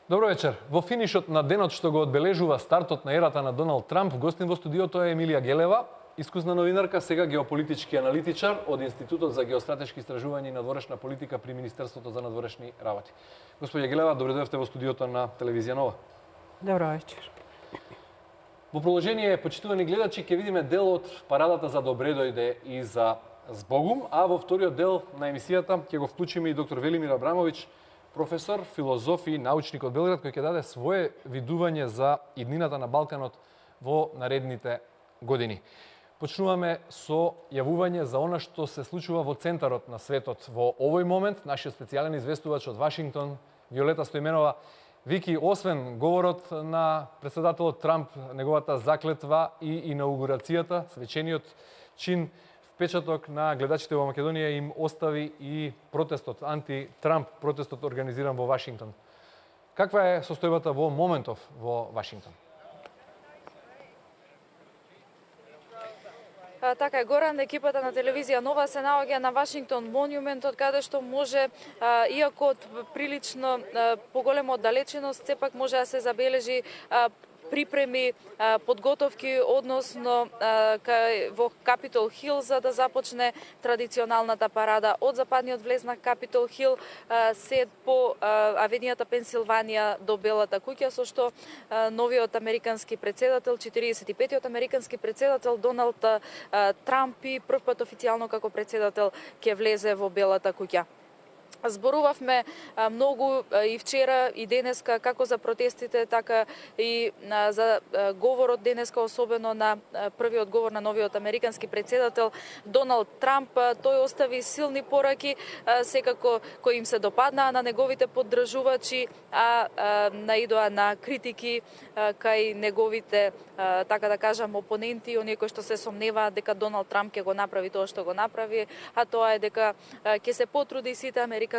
Добро вечер. Во финишот на денот што го одбележува стартот на ерата на Доналд Трамп, гостин во студиото е Емилија Гелева, искусна новинарка, сега геополитички аналитичар од Институтот за геостратешки истражувања и надворешна политика при Министерството за надворешни работи. Господја Гелева, добре дојдовте во студиото на Телевизија Нова. Добро вечер. Во продолжение, почитувани гледачи, ќе видиме дел од парадата за добре дојде и за збогум, а во вториот дел на емисијата ќе го вклучиме и доктор Велимир Абрамович, професор, филозоф и научник од Белград, кој ќе даде свое видување за иднината на Балканот во наредните години. Почнуваме со јавување за она што се случува во центарот на светот во овој момент. Нашиот специјален известувач од Вашингтон, Виолета Стоименова, Вики, освен говорот на председателот Трамп, неговата заклетва и инаугурацијата, свечениот чин, впечаток на гледачите во Македонија им остави и протестот, анти-Трамп протестот организиран во Вашингтон. Каква е состојбата во моментов во Вашингтон? Така е, Горан, екипата на Телевизија Нова се наоѓа на Вашингтон монументот, каде што може, иако од прилично поголема оддалеченост, сепак може да се забележи припреми, подготовки односно во Капитол Хил за да започне традиционалната парада од западниот влез на Капитол Хил се по авенијата Пенсилванија до Белата куќа, со што новиот американски председател, 45-тиот американски председател Доналд Трамп и првпат официјално како председател ќе влезе во Белата куќа. Зборувавме многу и вчера и денеска како за протестите, така и за говорот денеска, особено на првиот говор на новиот американски председател Доналд Трамп. Тој остави силни пораки, секако кои им се допаднаа на неговите поддржувачи, а наидоа на критики кај неговите, така да кажам, опоненти, оние кои што се сомневаат дека Доналд Трамп ќе го направи тоа што го направи, а тоа е дека ќе се потруди сите американски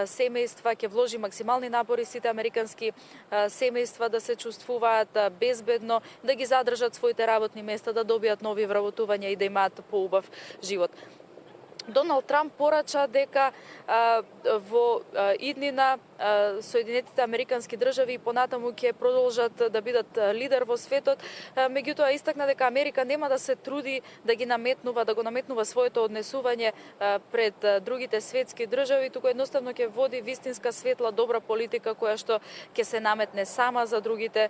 семејства, ќе вложи максимални напори сите американски семејства да се чувствуваат безбедно, да ги задржат своите работни места, да добијат нови вработувања и да имаат поубав живот. Доналд Трамп порача дека во иднина Соединетите американски држави и понатаму ќе продолжат да бидат лидер во светот, меѓутоа истакна дека Америка нема да се труди да ги наметнува, да го наметнува своето однесување пред другите светски држави, туку едноставно ќе води вистинска светла добра политика која што ќе се наметне сама за другите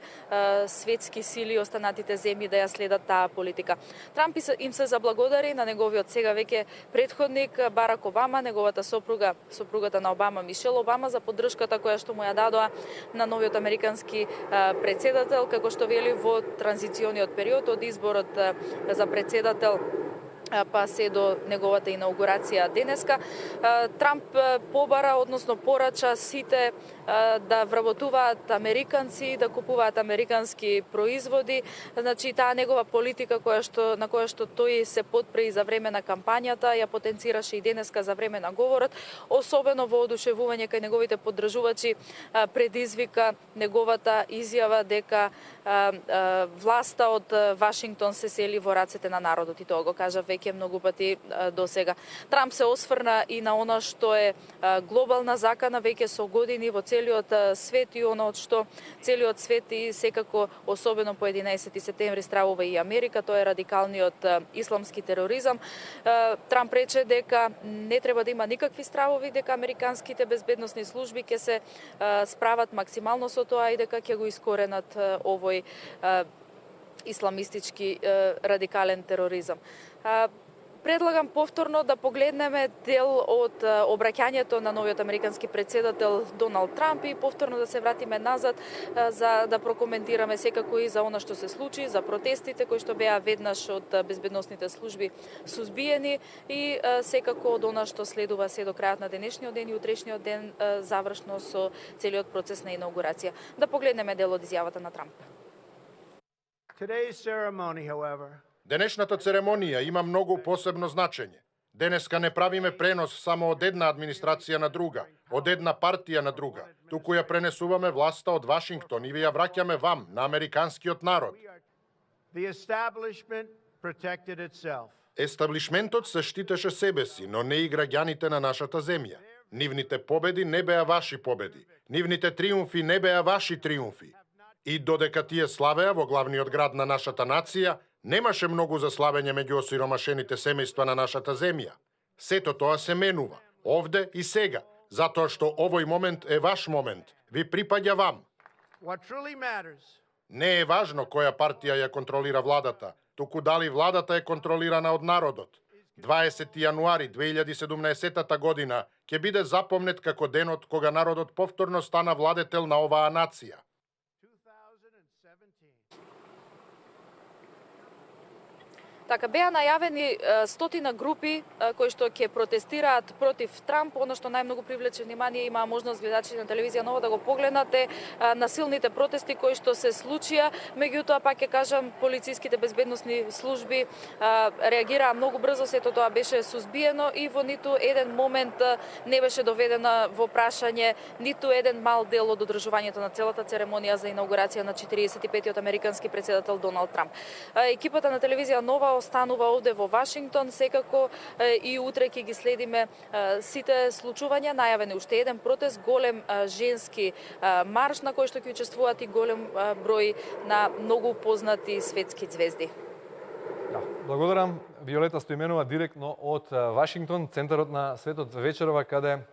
светски сили и останатите земји да ја следат таа политика. Трамп им се заблагодари на неговиот сега веќе предходник Барак Обама, неговата сопругата на Обама Мишел Обама, за поддршката која што му ја дадоа на новиот американски председател, како што вели во транзициониот период од изборот за председател па се до неговата инаугурација денеска. Трамп побара, односно порача сите да вработуваат американци, да купуваат американски производи. Значи, таа негова политика на која што тој се потпре и за време на кампањата, ја потенцираше и денеска за време на говорот, особено во одушевување кај неговите поддржувачи предизвика неговата изјава дека власта од Вашингтон се сели во рацете на народот, и тоа го кажа веќе многу пати до сега. Трамп се осврна и на она што е глобална закана веќе со години во целиот свет и оно од што целиот свет и секако особено по 11 септември стравува и Америка, тоа е радикалниот исламски тероризам. Трамп рече дека не треба да има никакви стравови, дека американските безбедносни служби ќе се справат максимално со тоа и дека ќе го искоренат овој исламистички радикален тероризам. Предлагам повторно да погледнеме дел од обраќањето на новиот американски председател Доналд Трамп и повторно да се вратиме назад за да прокоментираме секако и за она што се случи, за протестите кои што беа веднаш од безбедносните служби сузбиени и секако од она што следува се до крајот на денешниот ден и утрешниот ден завршно со целиот процес на инаугурација. Да погледнеме дел од изјавата на Трамп. Today's ceremony, however, Денешната церемонија има многу посебно значење. Денеска не правиме пренос само од една администрација на друга, од една партија на друга, туку ја пренесуваме власта од Вашингтон и ви ја враќаме вам, на американскиот народ. the establishment protected itself. Естаблишментот се штитеше себе си, но не и граѓаните на нашата земја. Нивните победи не беа ваши победи. Нивните триумфи не беа ваши триумфи. И додека тие славеа во главниот град на нашата нација, немаше многу за славење меѓу осиромашените семејства на нашата земја. Сето тоа се менува, овде и сега, затоа што овој момент е ваш момент, ви припаѓа вам. What truly matters Не е важно која партија ја контролира владата, туку дали владата е контролирана од народот. 20 јануари 2017 година ќе биде запомнет како денот кога народот повторно стана владетел на оваа нација. 2017. Така, беа најавени стотина групи кои што ќе протестираат против Трамп. Оно што најмногу привлече внимание, има можност гледачите на телевизија Нова да го погледнат, е насилните протести кои што се случија. Меѓутоа, пак ќе кажам, полициските безбедносни служби реагираа многу брзо, сето тоа беше сузбиено и во ниту еден момент не беше доведена во прашање ниту еден мал дел од одржувањето на целата церемонија за инаугурација на 45-тиот американски претседател Доналд Трамп. Екипата на телевизија Нова останува овде во Вашингтон, секако и утре ќе ги следиме сите случувања. Најавен е уште еден протест, голем женски марш на кој што ќе учествуваат и голем број на многу познати светски ѕвезди. Да, благодарам. Виолета Стоименова директно од Вашингтон, центарот на светот вечерова, каде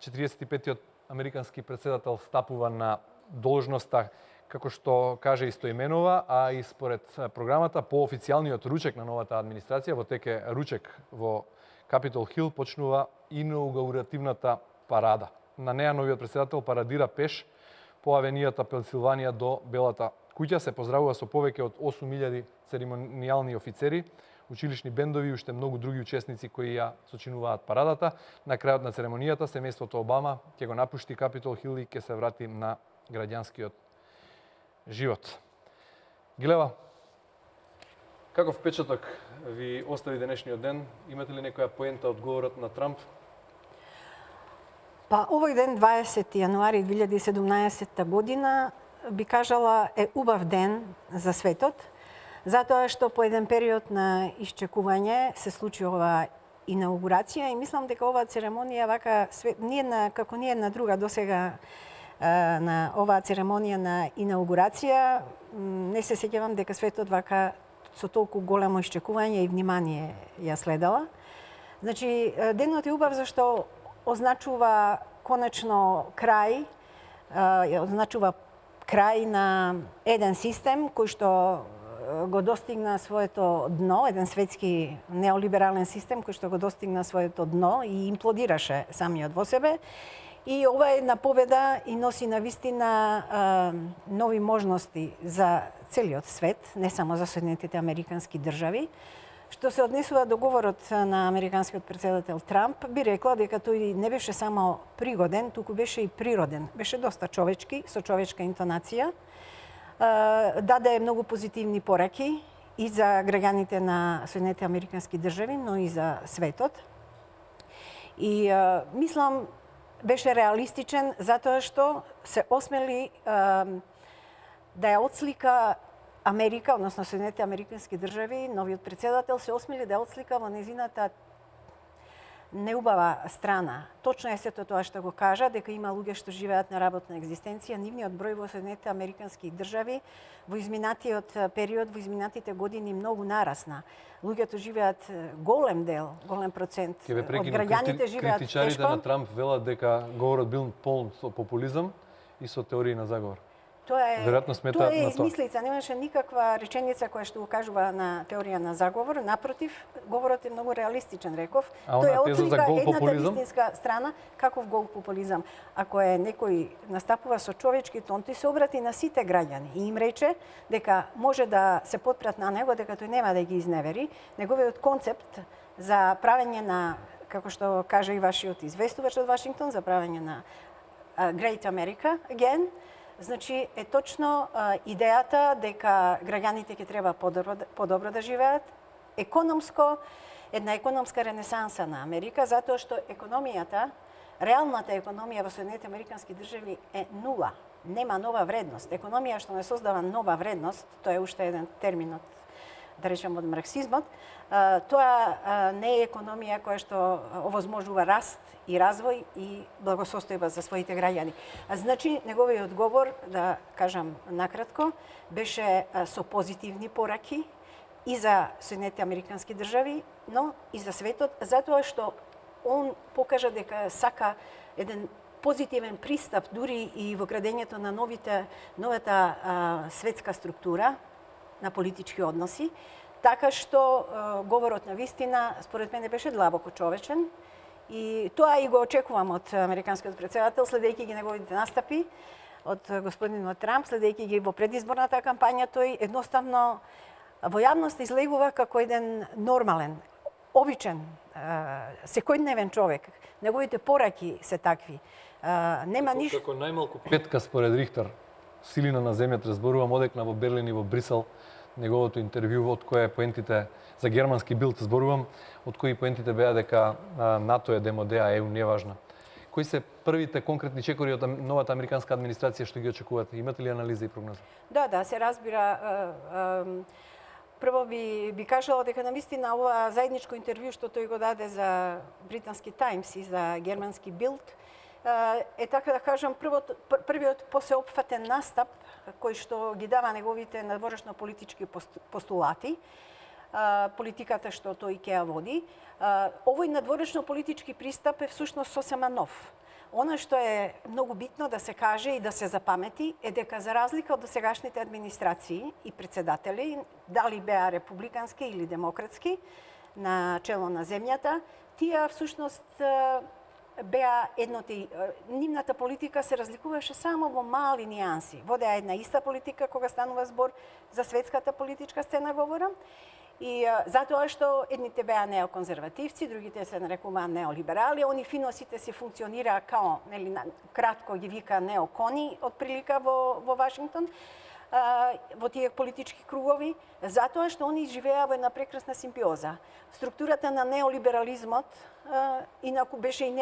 45-тиот американски претседател стапува на должноста, како што каже и Стоименова, а и според програмата по официјалниот ручек на новата администрација, во теке ручек во Капитол Хил, почнува инаугуративната парада. На неа новиот претседател парадира пеш по авенијата Пенсилванија до Белата куќа, се поздравува со повеќе од 8000 церемонијални офицери, училишни бендови и уште многу други учесници кои ја сочинуваат парадата. На крајот на церемонијата семејството Обама ќе го напушти Капитол Хил и ќе се врати на граѓанскиот живот. Гилева, каков впечаток ви остави денешниот ден? Имате ли некоја поента од говорот на Трамп? Па овој ден, 20 јануари 2017 година, би кажала е убав ден за светот, затоа што по еден период на исчекување се случи ова инаугурација и мислам дека оваа церемонија вака како ни една друга досега на оваа церемонија на инаугурација, не се сеќавам дека светот вака со толку големо исчекување и внимание ја следала. Значи, денот е убав зашто означува конечно крај, означува крај на еден систем кој што го достигна своето дно, еден светски неолиберален систем кој што го достигна своето дно и имплодираше самиот во себе. И ова е една победа и носи на вистина нови можности за целиот свет, не само за Соединетите американски држави. Што се однесува до говорот на американскиот претседател Трамп, би рекла дека тој не беше само пригоден, туку беше и природен. Беше доста човечки, со човечка интонација. Даде многу позитивни пораки и за граѓаните на Соединетите американски држави, но и за светот. И мислам, беше реалистичен затоа што се осмели да ја отслика Америка, односно Соединетите американски држави, новиот претседател се осмели да ја отслика во незината неубава страна. Точно е сето тоа што го кажа, дека има луѓе што живеат на работна екзистенција. Нивниот број во Соединетите американски држави во изминатиот период, во изминатите години многу нарасна. Луѓето живеат голем дел, голем процент од граѓаните живеат тешко. Критичарите на Трамп велат дека говорот бил полн со популизам и со теории на заговор. Тоа е измислица, немаше никаква реченица која што го кажува на теорија на заговор, напротив, говорот е многу реалистичен, реков. Тоа е отслика едната вистинска страна, каков гол популизам. Ако е некој настапува со човечки тон, тој се обрати на сите граѓани и им рече дека може да се потпрат на него, дека тој нема да ги изневери. Неговиот концепт за правење на, како што кажа и вашиот известувач од Вашингтон, за правење на Great America Again, значи е точно идејата дека граѓаните ќе треба подобро да живеат, една економска ренесанса на Америка, затоа што економијата, реалната економија во Соединетите американски држави е нула. Нема нова вредност. Економија што не создава нова вредност, тоа е уште еден термин од да речем од марксизмот, тоа не е економија која што овозможува раст и развој и благосостојба за своите граѓани. Значи, неговиот одговор, да кажам накратко, беше со позитивни пораки и за Соединетите Американски држави, но и за светот, затоа што он покажа дека сака еден позитивен пристап дури и во градењето на новата светска структура на политички односи, така што говорот на вистина според мене беше длабоко човечен и тоа и го очекувам од американскиот претседател, следејќи ги неговите настапи од господинот Трамп, следејќи ги во предизборната кампања, тој едноставно во јавност излегува како еден нормален, обичен, секојдневен човек. Неговите пораки се такви. Нема ништо. Како најмалку петка според Рихтер, силина на земјата, зборувам одекна во Берлин и во Брисел, неговото интервју од кое поентите за германски билд зборувам, од кои поентите беа дека НАТО е демодеа, ЕУ не е важна. Кои се првите конкретни чекори од новата американска администрација што ги очекувате? Имате ли анализа и прогноза? Да, се разбира. Прво би кажала дека навистина ова заедничко интервју што тој го даде за британски Таймс и за германски Билд е, така да кажам, првиот посеопфатен настап кој што ги дава неговите надворешно политички постулати, политиката што тој ќе ја води. Овој надворешно политички пристап е всушност сосема нов. Она што е многу битно да се каже и да се запамети е дека за разлика од досегашните администрации и председатели, дали беа републикански или демократски на чело на земјата, тие всушност беа едноти. Нивната политика се разликуваше само во мали нијанси. Водеа една иста политика кога станува збор за светската политичка сцена, говорам. И затоа што едните беа неоконзервативци, другите се нарекуваа неолиберали, они фино сите се функционираа као, нели, кратко ги вика неокони, отприлика во Вашингтон, во тие политички кругови, затоа што они живеа во една прекрасна симбиоза. Структурата на неолиберализмот инаку беше и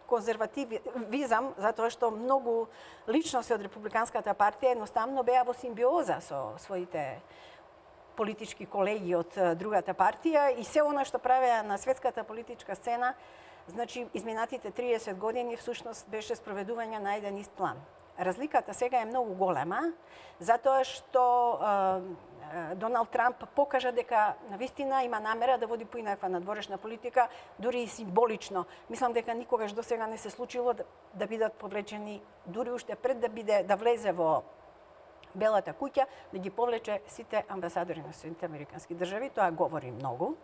конзервативизам, затоа што многу личности од републиканската партија едноставно беа во симбиоза со своите политички колеги од другата партија и се она што правеа на светската политичка сцена, значи изминатите 30 години всушност беше спроведување на еден ист план. Разликата сега е многу голема, затоа што Доналд Трамп покажа дека навистина има намера да води поинаква надворешна политика, дури и символично. Мислам дека никогаш досега не се случило да бидат повлечени, дури уште пред да влезе во Белата куќа, да ги повлече сите амбасадори на Соединетите Американски држави. Тоа говори многу.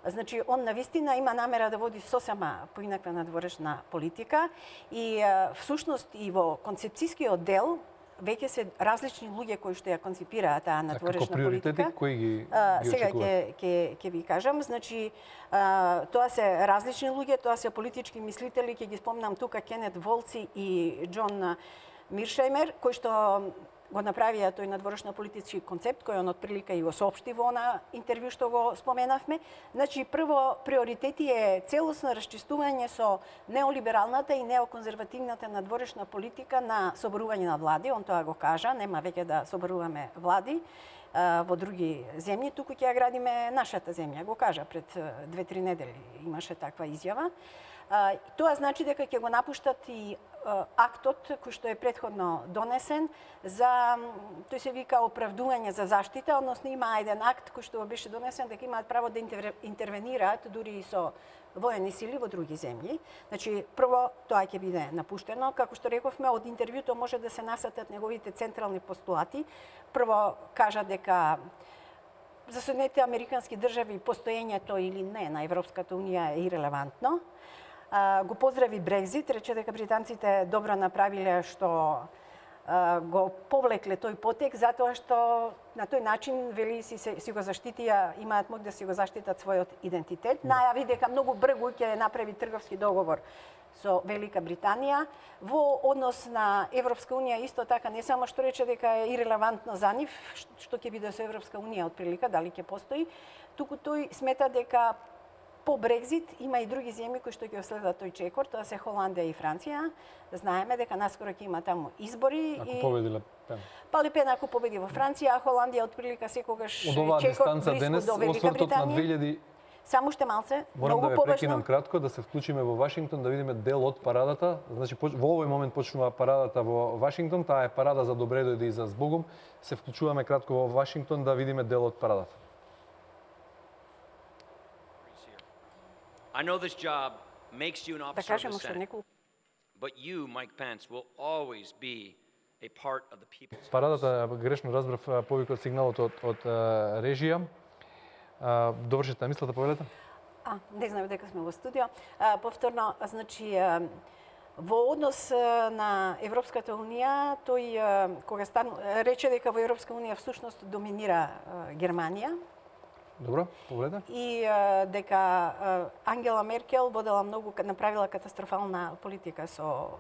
Значи, он навистина има намера да води сосема поинаква надворешна политика и всушност и во концепцијскиот дел веќе се различни луѓе кои што ја концепираат таа надворешна политика. Кои ги сега ќе ви кажам, значи тоа се различни луѓе, тоа се политички мислители, ќе ги спомнам тука Кенет Волци и Џон Миршајмер, кои што го направија тој надворешно политички концепт, кој он отприлика и го соопшти во она интервју што го споменавме. Значи, прво приоритети е целосно расчистување со неолибералната и неоконзервативната надворешна политика на соборување на влади. Он тоа го кажа, нема веќе да соборуваме влади во други земји, туку ќе ја градиме нашата земја. Го кажа пред 2-3 недели, имаше таква изјава. Тоа значи дека ќе го напуштат и актот кој што е претходно донесен за, тој се вика оправдување за заштита, односно има еден акт кој што беше донесен дека имаат право да интервенираат дури и со воени сили во други земји. Значи, прво тоа ќе биде напуштено, како што рековме, од интервјуто може да се насатат неговите централни постулати. Прво кажа дека за Соединетите Американски држави постоењето или не на Европската унија е ирелевантно. Го поздрави Брекзит, рече дека британците добро направиле што го повлекле тој потек, затоа што на тој начин, вели, си го заштитија, имаат моќ да си го заштитат својот идентитет. Најави дека многу бргу ќе направи трговски договор со Велика Британија. Во однос на Европска унија исто така, не само што рече дека е ирелевантно за нив, што ќе биде со Европска унија од прилика, дали ќе постои, туку тој смета дека по Брекзит има и други земји кои што ќе следат тој чекор, тоа се Холандија и Франција. Знаеме дека наскоро ќе има таму избори Ако и победи Ле Пен. Па Ле Пен ако победи во Франција, а Холандија отприлика секогаш Од оваа чекор дистанца близко денес, до Велика освртот на Британија. 2000 Само уште малце, Морам многу да ве побажно. прекинам кратко, да се вклучиме во Вашингтон, да видиме дел од парадата. Значи, во овој момент почнува парадата во Вашингтон, таа е парада за добре дојде и за збогом. Се вклучуваме кратко во Вашингтон да видиме дел од парадата. I know this job makes you an Да officer of кажем the уште Senate, неколку. but you, Mike Pence, will always be a part of the people's. Парадата, грешно разбрав повикот сигналот од режија. Довршите мислата, повелете? Не знам дека сме во студио. Повторно, значи, во однос на Европската Унија, тој кога рече дека во Европска Унија всушност доминира Германија, Добро, повелете. и дека Ангела Меркел направила катастрофална политика со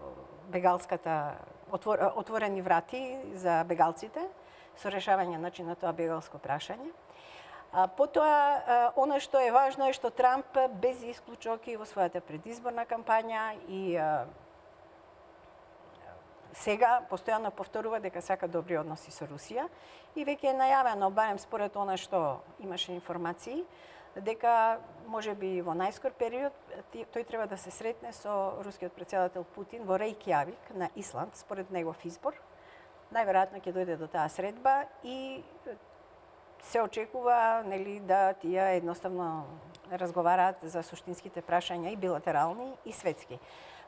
бегалската отворени врати за бегалците, со решавање на тоа бегалско прашање. Потоа, она што е важно е што Трамп без исклучоки во својата предизборна кампања и сега постојано повторува дека сака добри односи со Русија и веќе е најавено, барем според она што имаше информации, дека можеби во најскор период тој треба да се сретне со рускиот претседател Путин во Рејкјавик на Исланд според негов избор. Најверојатно ќе дојде до таа средба и се очекува да тие едноставно разговараат за суштинските прашања и билатерални и светски.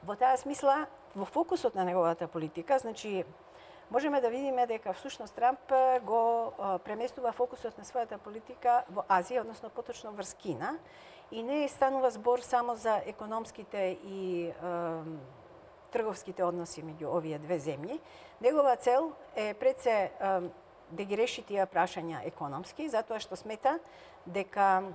Во таа смисла, во фокусот на неговата политика, значи можеме да видиме дека всушност Трамп го преместува фокусот на својата политика во Азија, односно поточно врз Кина, и не станува збор само за економските и трговските односи меѓу овие две земји. Негова цел е пред се да ги реши тие прашања економски, затоа што смета дека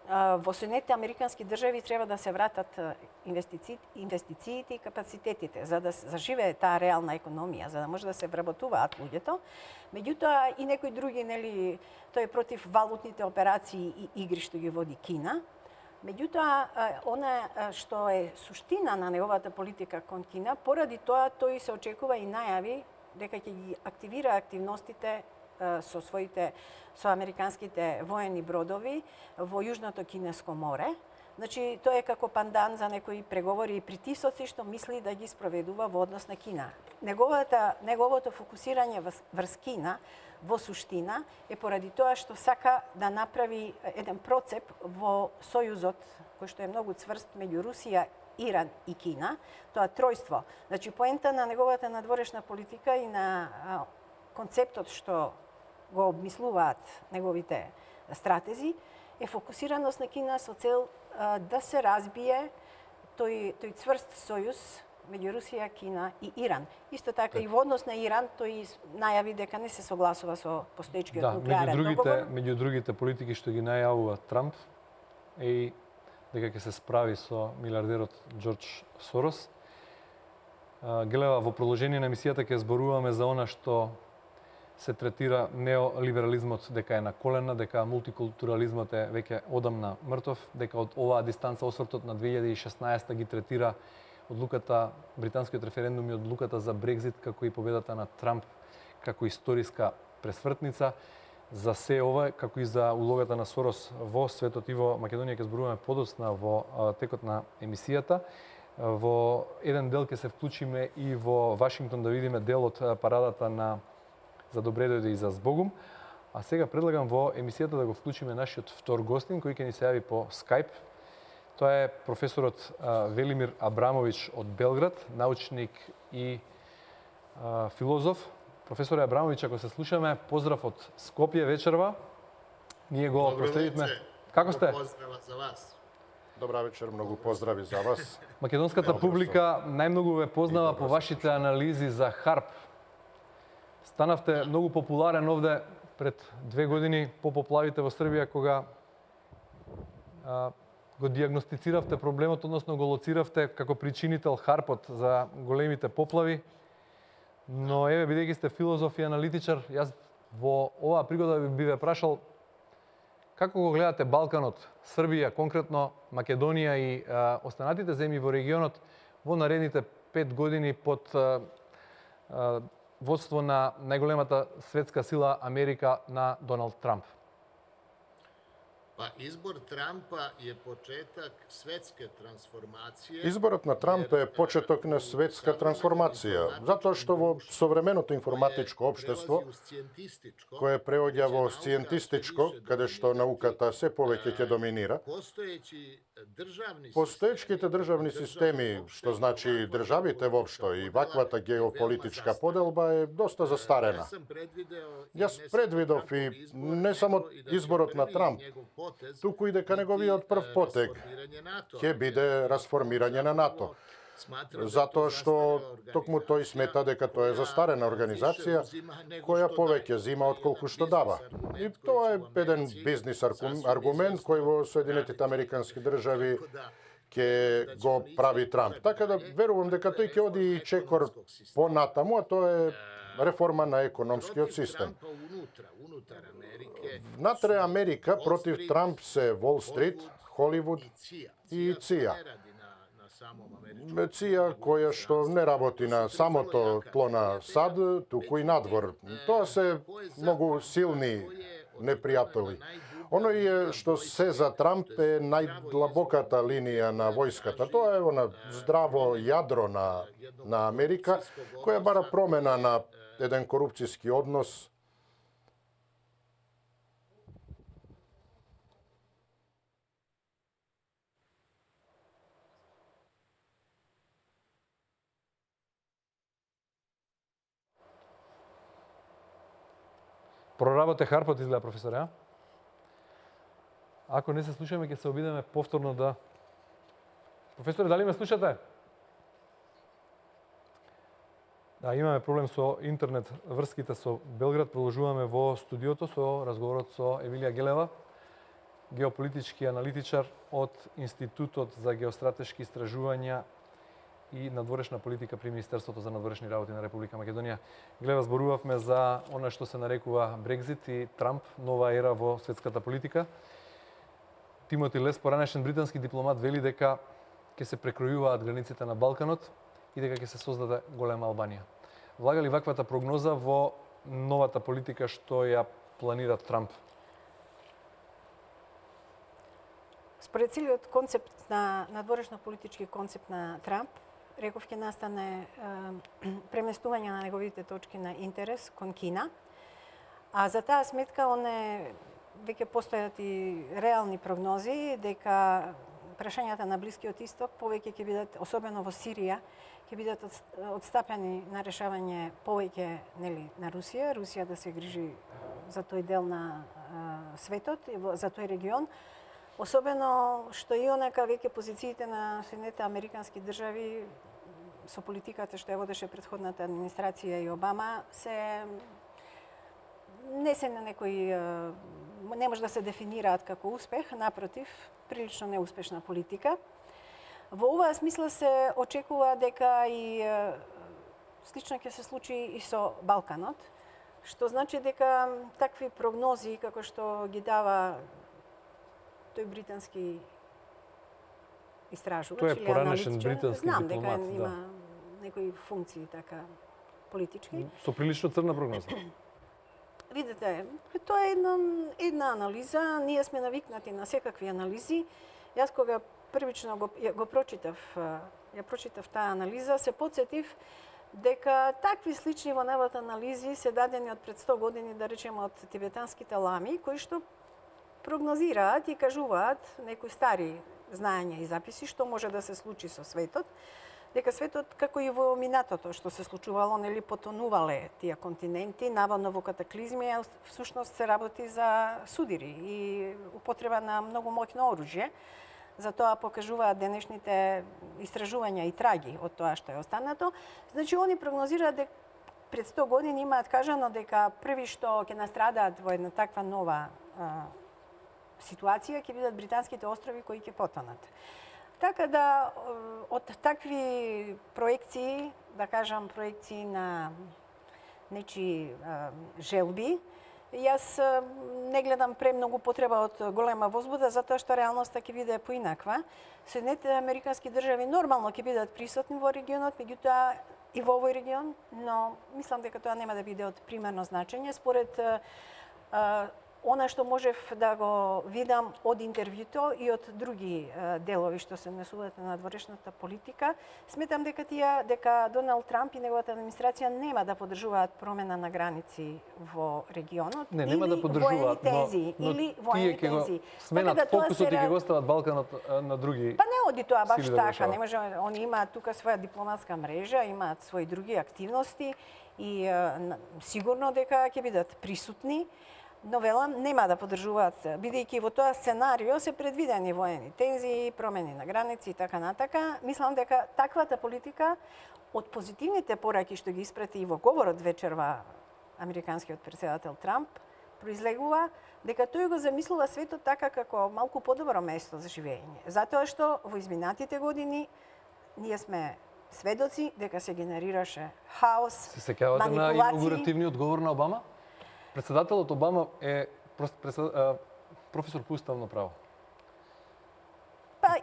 во Соединетите Американски држави треба да се вратат инвестициите и капацитетите за да заживее таа реална економија, за да може да се вработуваат луѓето. Меѓутоа и некои други, тој е против валутните операции и игри што ги води Кина. Меѓутоа, она што е суштина на неговата политика кон Кина, поради тоа тој се очекува и најави дека ќе ги активира активностите со американските воени бродови во Јужното Кинеско море. Значи, тоа е како пандан за некои преговори и притисоци што мисли да ги спроведува во однос на Кина. Неговото фокусирање врз Кина во суштина е поради тоа што сака да направи еден процеп во сојузот кој што е многу цврст меѓу Русија, Иран и Кина, тоа тројство. Значи, поента на неговата надворешна политика и на концептот што го обмислуваат неговите стратези е фокусираност на Кина со цел да се разбие тој цврст сојуз меѓу Русија, Кина и Иран. Исто така и во однос на Иран тој најави дека не се согласува со постоечкиот нуклеарен договор. Меѓу другите политики што ги најавува Трамп е дека ќе се справи со милиардерот Џорџ Сорос. Гелева, во продолжение на емисијата ќе зборуваме за она што се третира неолиберализмот дека е на колена, дека мултикултурализмот е веќе одамна мртов, дека од оваа дистанца освртот на 2016 ги третира одлуката, британскиот референдум и одлуката за Брекзит, како и победата на Трамп, како историска пресвртница. За се ова, како и за улогата на Сорос во светот и во Македонија, ќе зборуваме подоцна во текот на емисијата. Во еден дел ќе се вклучиме и во Вашингтон да видиме дел од парадата на за добре дојде и за збогум. А сега предлагам во емисијата да го вклучиме нашиот втор гостин, кој ќе ни се јави по Skype. Тоа е професорот Велимир Абрамович од Белград, научник и филозоф. Професоре Абрамович, ако се слушаме, поздрав од Скопје вечерва. Ние го проследивме. Како сте? Поздрава за вас. Добра вечер, многу поздрави за вас. Македонската публика најмногу ве познава по вашите анализи за ХАРП. Станавте многу популарен овде пред 2 години по поплавите во Србија, кога го диагностициравте проблемот, односно го лоциравте како причинител ХАРПот за големите поплави. Но еве, бидејќи сте филозоф и аналитичар, јас во оваа пригода би ве прашал Како го гледате Балканот, Србија, конкретно Македонија и останатите земји во регионот во наредните 5 години под водство на најголемата светска сила Америка на Доналд Трамп? Pa izbor Trumpa je početak svetske transformacije. Изборот на Трамп е почеток на светска трансформација, затоа што во современото информатичко општество, кое преоѓа во сциентистичко, каде што науката се повеќе ќе доминира, постоечките државни системи, што значи државите воопшто и ваквата геополитичка поделба е доста застарена. Јас предвидов и не само изборот на Трамп, туку и дека неговиот прв потег ќе биде расформирање на НАТО. Затоа што токму тој смета дека тоа е застарена организација која повеќе зима отколку што дава. И тоа е еден бизнис аргумент кој во Соединетите Американски држави ќе го прави Трамп. Така да верувам дека тој ќе оди и чекор понатаму, а тоа е реформа на економскиот систем. Внатре Америка против Трамп се Wall Street, Холивуд и ЦИА. ЦИА која што не работи на самото тло на САД, туку и надвор. Тоа се многу силни непријатели. Оно е што се за Трамп е најдлабоката линија на војската. Тоа е она здраво јадро на Америка, која бара промена на еден корупцијски однос. Проработе харпот изгледа, професоре, а? Ако не се слушаме, ќе се обидеме повторно да... Професоре, дали ме слушате? Да, имаме проблем со интернет врските со Белград. Продолжуваме во студиото со разговорот со Евилија Гелева, геополитички аналитичар од Институтот за геостратешки истражувања и надворешна политика при Министерството за надворешни работи на Република Македонија. Глева, зборувавме за она што се нарекува Брекзит и Трамп, нова ера во светската политика. Тимоти Лес, поранешен британски дипломат, вели дека ќе се прекројуваат границите на Балканот и дека ќе се создаде голема Албанија. Влага ли ваквата прогноза во новата политика што ја планира Трамп? Според целиот концепт на надворешно политички концепт на Трамп, реков ќе настане преместување на неговите точки на интерес кон Кина, а за таа сметка веќе постојат и реални прогнози дека прашањата на Блискиот Исток повеќе ќе бидат, особено во Сирија, ќе бидат одстапени на решавање повеќе на Русија. Русија да се грижи за тој дел на светот, за тој регион. Особено што и онака веќе позициите на Соединетите Американски држави со политиката што ја водеше претходната администрација и Обама не се на некој не може да се дефинираат како успех, напротив, прилично неуспешна политика. Во оваа смисла се очекува дека и слично ќе се случи и со Балканот, што значи дека такви прогнози како што ги дава тој британски истражувач Тој е поранешен британски знам дипломат, дека има некои функции така политички. Со прилично црна прогноза. Видете, тоа е една анализа, ние сме навикнати на секакви анализи. Јас кога првично го прочитав, ја прочитав таа анализа, се потсетив дека такви слични во невата анализи се дадени од пред 100 години, да речеме од тибетанските лами, кои што прогнозираат и кажуваат некои стари знаења и записи што може да се случи со светот, дека светот, како и во минатото што се случувало, потонувале тие континенти, наводно во катаклизми, всушност се работи за судири и употреба на многу моќно оружје. За тоа покажуваат денешните истражувања и траги од тоа што е останато. Значи, они прогнозираат дека пред 100 години имаат кажано дека први што ќе настрадаат во една таква нова ситуација ќе бидат британските острови кои ќе потонат. Така да, од такви проекции, да кажам проекции на нечи желби, Јас не гледам премногу потреба од голема возбуда, затоа што реалноста ќе биде поинаква. Соединетите американски држави нормално ќе бидат присутни во регионот, меѓутоа и во овој регион, но мислам дека тоа нема да биде од примерно значење. Според она што можев да го видам од интервјуто и од други делови што се однесуваат на надворешната политика, сметам дека Доналд Трамп и неговата администрација нема да поддржуваат промена на граници во регионот нема да поддржуваат, но воени тензии. Сменат фокусот и ќе го остават Балканот на други. Па не оди тоа баш да така, не може, они имаат тука своја дипломатска мрежа, имаат своји други активности и сигурно дека ќе бидат присутни. Но велам, нема да поддржуваат, бидејќи во тоа сценарио се предвидени воени тензии, промени на граници и така натака. Мислам дека таквата политика од позитивните пораки што ги испрати и во говорот вечерва американскиот претседател Трамп, произлегува дека тој го замислува светот така како малку подобро место за живење. Затоа што во изминатите години ние сме сведоци дека се генерираше хаос, се сеќавате на инаугуративниот говор на Обама? Председателот Обама е професор по уставно право.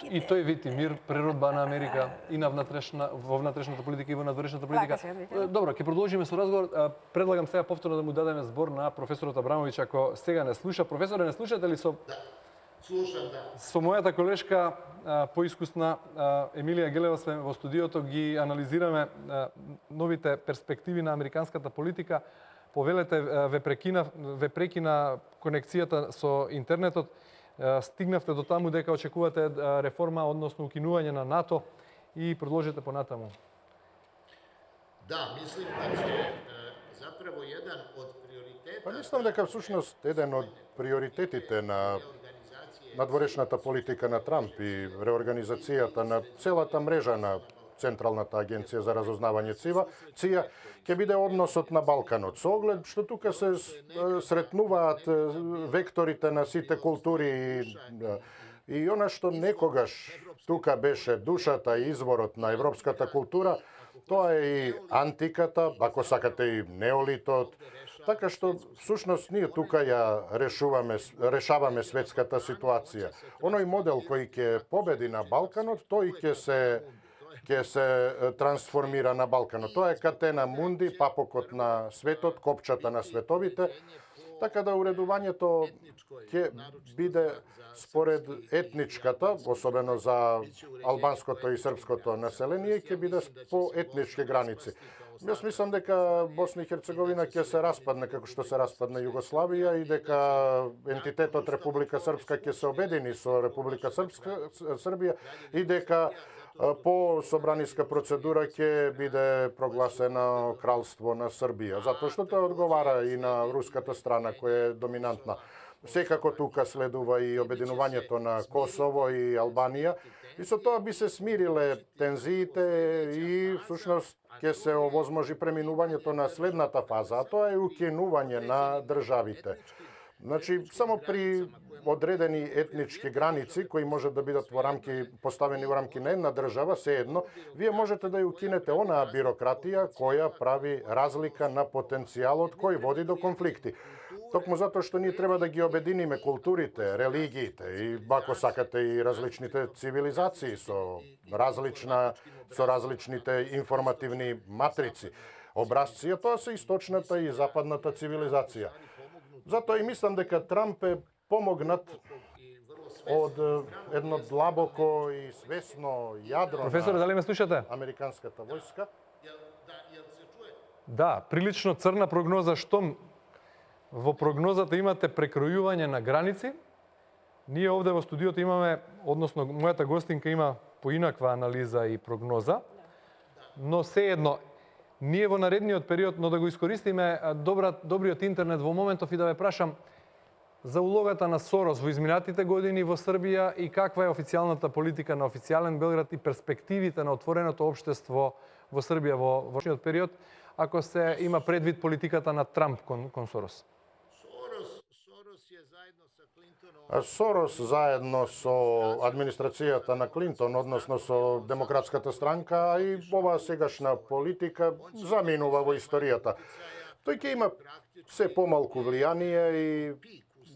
И тој види мир, преродба на Америка и на во внатрешната политика и во надворешната политика. Добро, ќе продолжиме со разговор. Предлагам сега повторно да му дадеме збор на професорот Абрамовиќ, ако сега не слуша. Професоре, не слушате ли со... Слушам, да. Со мојата колешка поискусна Емилија Гелева сме во студиото, ги анализираме новите перспективи на американската политика. Повелете ве прекина конекцијата со интернетот. Стигнавте до таму дека очекувате реформа, односно укинување на НАТО и продолжите понатаму. Да, мислим да ќе заправо еден од приоритета... Па мислам дека всушност еден од приоритетите на надворешната политика на Трамп и реорганизацијата на целата мрежа на Централната агенција за разузнавање ЦИА ќе биде односот на Балканот. Со оглед што тука се сретнуваат векторите на сите култури и она што некогаш тука беше душата и изворот на европската култура, тоа е и антиката, ако сакате и неолитот, така што всушност ние тука ја решаваме светската ситуација. Оној модел кој ќе победи на Балканот, тој ќе се трансформира на Балканот. Тоа е катена мунди, папокот на светот, копчата на световите, така да уредувањето ќе биде според етничката, особено за албанското и српското население, ќе биде по етнички граници. Јас мислам дека Босна и Херцеговина ќе се распадне како што се распадна Југославија и дека ентитетот Република Српска ќе се обедини со Република Србија и дека по собраниска процедура ќе биде прогласено кралство на Србија, затоа што тоа одговара и на руската страна која е доминантна. Секако тука следува и обединувањето на Косово и Албанија и со тоа би се смириле тензиите и всушност ќе се овозможи преминувањето на следната фаза, а тоа е укинување на државите. Значи, само при одредени етнички граници кои може да бидат поставени во рамки на една држава, се едно, вие можете да ја укинете онаа бирократија која прави разлика на потенцијалот кој води до конфликти. Токму затоа што ние треба да ги обединиме културите, религиите и, ако сакате, и различните цивилизации со различните информативни матрици, образци, а тоа се источната и западната цивилизација. Затоа и мислам дека Трамп е помогнат од едно длабоко и свесно јадро Професоре, дали ме слушате? Американската војска. Да, прилично црна прогноза, штом во прогнозата имате прекројување на граници. Ние овде во студиото имаме, односно мојата гостинка има поинаква анализа и прогноза, но сеедно, ние во наредниот период, но да го искористиме добриот интернет во моментов и да ве прашам за улогата на Сорос во изминатите години во Србија и каква е официјалната политика на официјален Белград и перспективите на отвореното општество во Србија во вашиот период, ако се има предвид политиката на Трамп кон Сорос. Сорос заедно со администрацијата на Клинтон, односно со Демократската странка, а и оваа сегашна политика заминува во историјата. Тој ќе има се помалку влијание и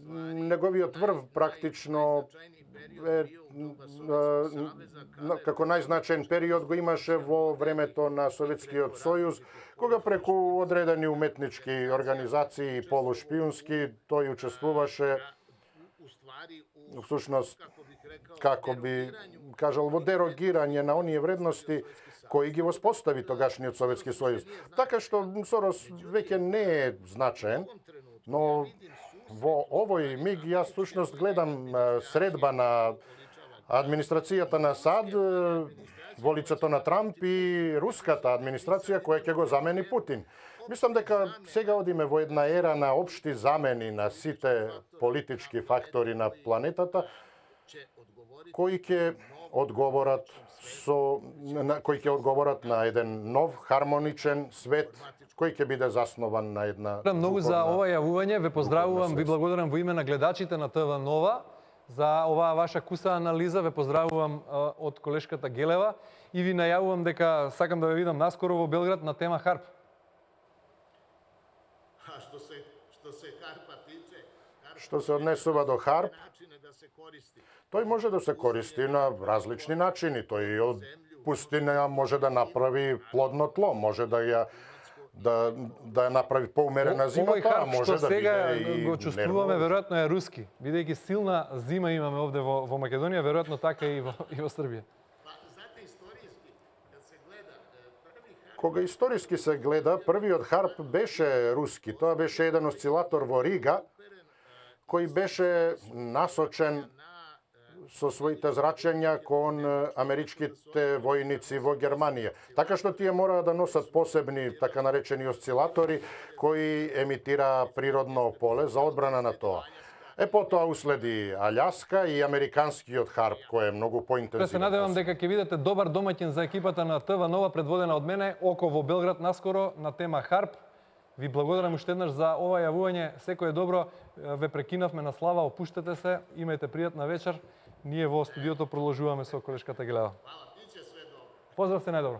неговиот врв практично како најзначаен период го имаше во времето на Советскиот сојуз, кога преку одредени уметнички организации и полушпиунски тој учествуваше всушност, како би кажал, во дерогирање на оние вредности кои ги воспостави тогашниот Советски сојуз. Така што Сорос веќе не е значаен, но во овој миг јас всушност гледам средба на администрацијата на САД во лицето на Трамп и руската администрација која ќе го замени Путин. Мислам дека сега одиме во една ера на општи замени на сите политички фактори на планетата кои ќе одговорат на еден нов хармоничен свет кој ќе биде заснован на една Многу за ова јавување, ве поздравувам, ви благодарам во име на гледачите на ТВ Нова за оваа ваша куса анализа, ве поздравувам од колешката Гелева и ви најавувам дека сакам да ве видам наскоро во Белград на тема харп. Што се однесува до харп, тој може да се користи на различни начини. Тој и од пустина може да направи плодно тло, може да ја направи поумерена зимата, а може да сега биде и го чувствуваме нервно. веројатно е руски. Бидејќи силна зима имаме овде во Македонија, веројатно така и во Србија. Кога историски се гледа, првиот харп беше руски. Тоа беше еден осцилатор во Рига, кој беше насочен со своите зрачења кон америчките војници во Германија. Така што тие мора да носат посебни, така наречени осцилатори, кои емитира природно поле за одбрана на тоа. Потоа уследи Аљаска и американскиот харп, кој е многу поинтензивен. Се надевам дека ќе видите добар домаќин за екипата на ТВ Нова, предводена од мене, Око во Белград наскоро на тема харп. Ви благодарам уште еднаш за ова јавување. Секој е добро. Ве прекинавме на слава, опуштете се, имајте пријатна вечер. Ние во студиото продолжуваме со колешката Гелева. Поздрав се, најдобро.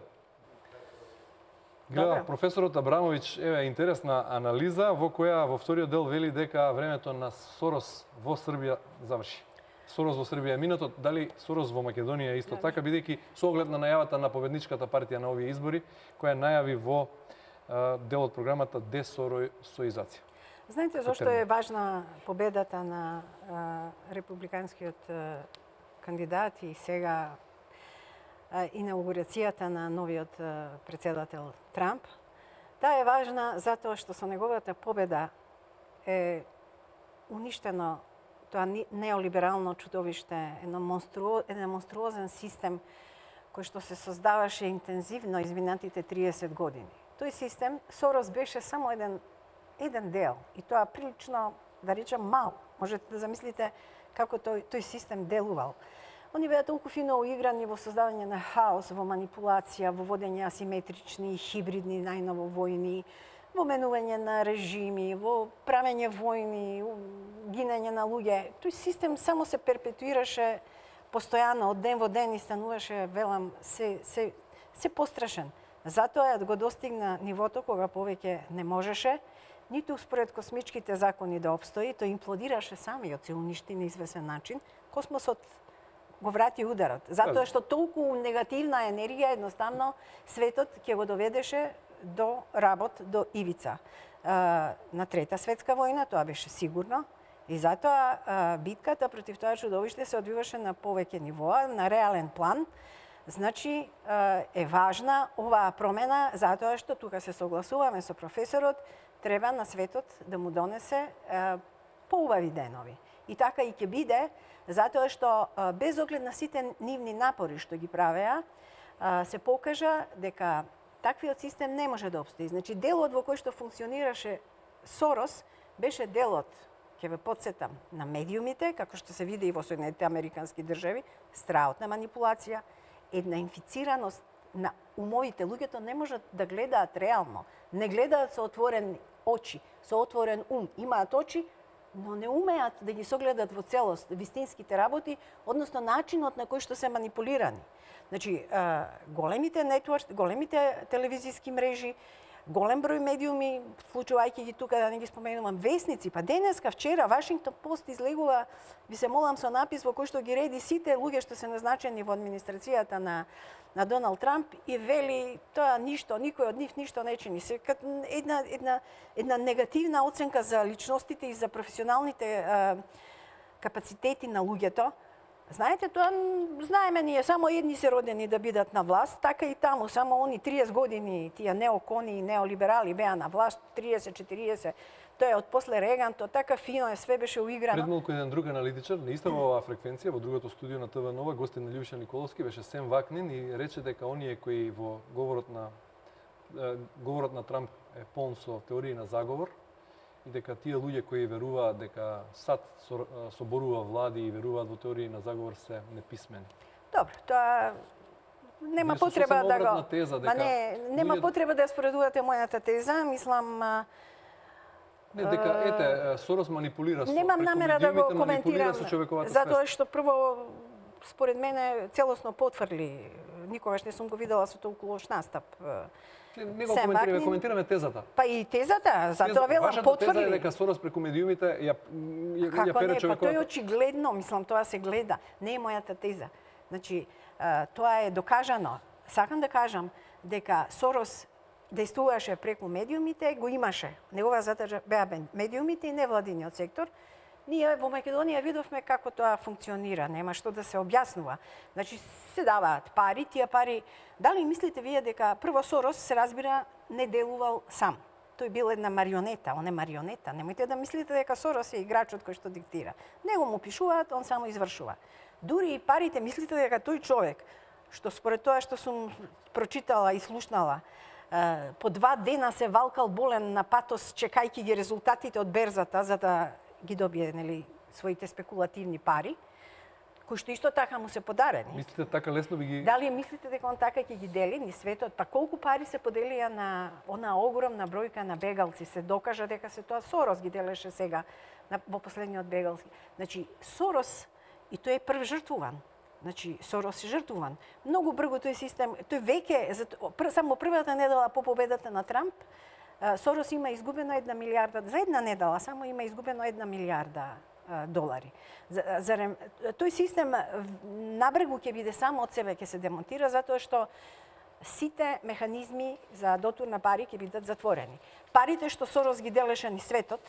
Гледа, професорот Абрамовиќ, еве интересна анализа во која во вториот дел вели дека времето на Сорос во Србија заврши. Сорос во Србија е минато, дали Сорос во Македонија е исто така, бидејќи со оглед на најавата на победничката партија на овие избори, која најави во дел од програмата десоросоизација. Знаете зашто е важна победата на републиканскиот кандидат и сега инаугурацијата на новиот председател Трамп? Таа е важна затоа што со неговата победа е уништено тоа неолиберално чудовиште, еден монструозен систем кој што се создаваше интензивно изминатите 30 години. Тој систем, Сорос беше само еден дел и тоа прилично, да речем, мал. Можете да замислите како тој систем делувал. Они беа толку фино уиграни во создавање на хаос, во манипулација, во водење асиметрични, хибридни најново војни, во менување на режими, во правење војни, гинење на луѓе. Тој систем само се перпетуираше постојано, од ден во ден и стануваше, велам, се пострашен. Затоа го достигна нивото кога повеќе не можеше, ниту според космичките закони да обстои, тој имплодираше самиот, се уништи на извесен начин. Космосот го врати ударот. Затоа што толку негативна енергија едноставно светот ќе го доведеше до работ, до ивица. На Трета светска војна тоа беше сигурно и затоа битката против тоа чудовиште се одвиваше на повеќе нивоа, на реален план. Значи е важна оваа промена затоа што тука се согласуваме со професорот, треба на светот да му донесе поубави денови. И така и ќе биде, затоа што без оглед на сите нивни напори што ги правеа, се покажа дека таквиот систем не може да обстои. Значи, делот во кој што функционираше Сорос беше делот, ќе ве подсетам, на медиумите, како што се види и во Соединетите американски држави, страотна манипулација, една инфицираност на умовите. Луѓето не можат да гледаат реално, не гледаат со отворени очи, со отворен ум. Имаат очи, но не умеат да ги согледат во целост вистинските работи, односно начинот на кој што се манипулирани. Значи, големите нетворк, големите телевизиски мрежи, голем број медиуми, вклучувајќи ги тука, да не ги споменувам, весници. Па денеска, вчера, Вашингтон Пост излегува, ви се молам, со напис во кој што ги реди сите луѓе што се назначени во администрацијата на Доналд Трамп и вели тоа ништо, никој од нив ништо не чини. Се една негативна оценка за личностите и за професионалните капацитети на луѓето. Знаете, тоа знаеме ние, само едни се родени да бидат на власт, така и таму, само они 30 години, тие неокони и неолиберали беа на власт, 30-40, тоа е од после Реган, тоа така фино е, све беше уиграно. Пред малку еден друг аналитичар, на иста во оваа фреквенција, во другото студио на ТВ Нова, гостин на Љубиша Николовски беше Сем Вакнин и рече дека оние кои во говорот на Трамп е полн со теории на заговор, и дека тие луѓе кои веруваат дека САД соборува влади и веруваат во теории на заговор се неписмени. Добро, тоа нема Беше потреба сосема да го... обратна теза, дека нема луѓе- потреба да ја споредувате мојата теза, мислам... Не, дека ете Сорос манипулира со Немам преку намера да го медиумите, манипулира коментирам, со човековата затоа свест. што прво, според мене, целосно потврли. Никогаш не сум го видела со толку лош настап. Не го Сем коментираме, Вакнин. коментираме тезата. Па и тезата, затоа велам Вашата теза е потврли. дека Сорос преку медиумите ја Како пере не, па тој човековата. очигледно, мислам, тоа се гледа. Не е мојата теза. Значи, тоа е докажано. Сакам да кажам дека Сорос действуваше преку медиумите, го имаше. Негова задача беа медиумите и невладиниот сектор. Ние во Македонија видовме како тоа функционира, нема што да се објаснува. Значи, се даваат пари, тие пари... Дали мислите вие дека прво Сорос, се разбира, не делувал сам? Тој бил една марионета, он е марионета. Немојте да мислите дека Сорос е играчот кој што диктира. Него му пишуваат, он само извршува. Дури и парите, мислите дека тој човек, што според тоа што сум прочитала и слушнала, по 2 дена се валкал болен на патос, чекајќи ги резултатите од берзата, за да ги добие, нели, своите спекулативни пари, кои што исто така му се подарени. Мислите така лесно би ги... Дали мислите дека он така ќе ги дели ни светот? Па колку пари се поделија на она огромна бројка на бегалци? Се докажа дека се тоа Сорос ги делеше сега во последниот бегалски. Значи, Сорос, и тој е прв жртвуван. Значи, Сорос е жртвуван. Многу брзо тој систем, тој веќе, само првата недела по победата на Трамп, Сорос има изгубено 1 милиарда, за една недела само има изгубено 1 милиарда долари. Зарем, тој систем набрегу ќе биде само од себе ќе се демонтира, затоа што сите механизми за дотур на пари ќе бидат затворени. Парите што Сорос ги делеше ни светот,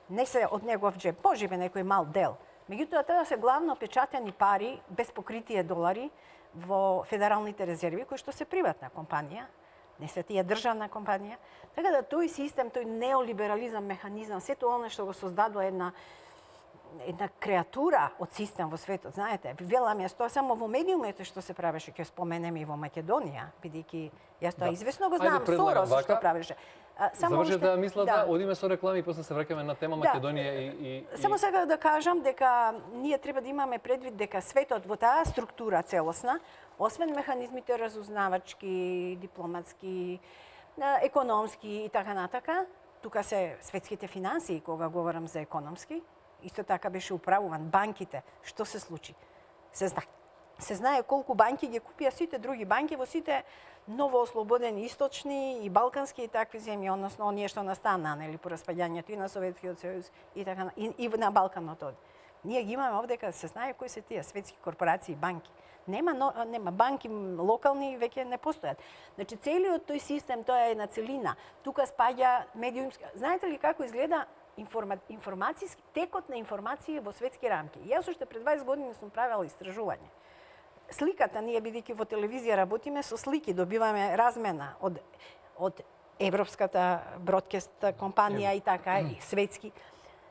не се од негов джеб, можебе некој мал дел. Меѓутоа, тоа се главно печатени пари, без покритие долари, во федералните резерви, кои што се приватна компанија, не се тие државна компанија. Така да тој систем, тој неолиберализам, механизам, сето оно што го создадува една креатура од систем во светот, знаете, велам јас тоа само во медиумите што се правеше, ќе споменеме и во Македонија, бидејќи јас тоа извесно го знам, Сорос што правеше. Завршете да мислата, одиме со реклами и после се враќаме на тема Македонија и... Само сега да кажам дека ние треба да имаме предвид дека светот во таа структура целосна, освен механизмите разузнавачки, дипломатски, економски и така натака, тука се светските финансии, кога говорам за економски, исто така беше управуван. Банките, што се случи? Се знае колку банки ги купија сите други банки во сите новоослободени источни и балкански и такви земји, односно оние што настана, нели, по распаѓањето и на Советскиот сојуз и така и на Балканот од. Ние ги имаме овде дека се знае кои се тие светски корпорации и банки. Нема банки локални веќе не постојат. Значи целиот тој систем, тоа е една целина. Тука спаѓа медиумски. Знаете ли како изгледа информацијски текот на информации во светски рамки? Јас уште пред 20 години сум правела истражување. Сликата, ние бидејќи во телевизија работиме со слики, добиваме размена од европската бродкаст компанија и така, и светски.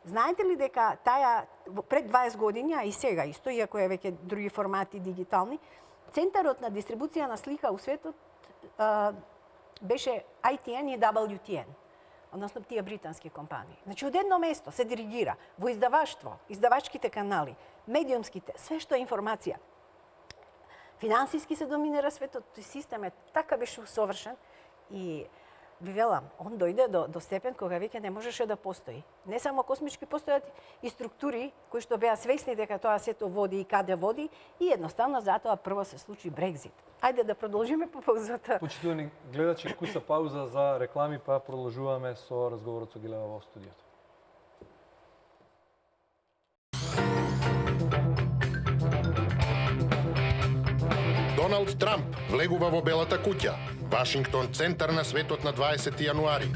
Знаете ли дека таа пред 20 години, а и сега исто, иако е веќе други формати дигитални, центарот на дистрибуција на слика у светот беше ITN и WTN, односно тие британски компании. Значи, од едно место се диригира во издаваштво, издавачките канали, медиумските, све што е информација. Финансиски се доминира светот, тој систем е така беше усовршен и ви велам, он дојде до степен кога веќе не можеше да постои. Не само космички, постојат и структури кои што беа свесни дека тоа сето води и каде води и едноставно затоа прво се случи Брекзит. Ајде да продолжиме по паузата. Почитувани гледачи, куса пауза за реклами, па продолжуваме со разговорот со Гилева во студиото. Доналд Трамп влегува во Белата куќа. Вашингтон центар на светот на 20 јануари.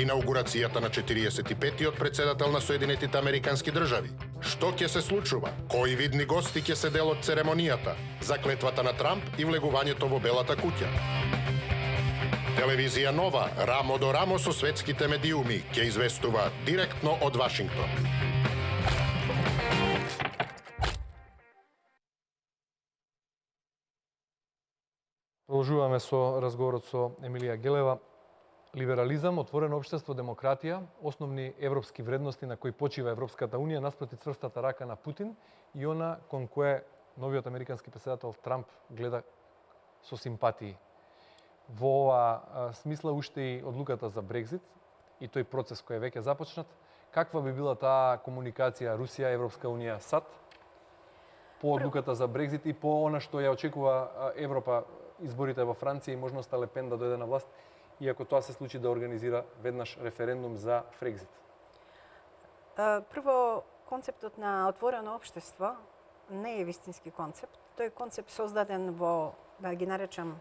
Инаугурацијата на 45-тиот председател на Соединетите Американски држави. Што ќе се случува? Кои видни гости ќе се дел од церемонијата? Заклетвата на Трамп и влегувањето во Белата куќа. Телевизија Нова, рамо до рамо со светските медиуми, ќе известува директно од Вашингтон. Продолжуваме со разговорот со Емилија Гелева. Либерализам, отворено општество, демократија, основни европски вредности на кои почива Европската Унија наспроти цврстата рака на Путин и она кон кое новиот американски председател Трамп гледа со симпатии. Во ова смисла уште и одлуката за Брекзит и тој процес кој е веќе започнат, каква би била таа комуникација Русија, Европска Унија, САД по одлуката за Брекзит и по она што ја очекува Европа, изборите во Франција и можноста Ле Пен да дојде на власт, иако тоа се случи да организира веднаш референдум за Фрекзит? Прво, концептот на отворено општество не е вистински концепт. Тој е концепт создаден во, да ги наречам,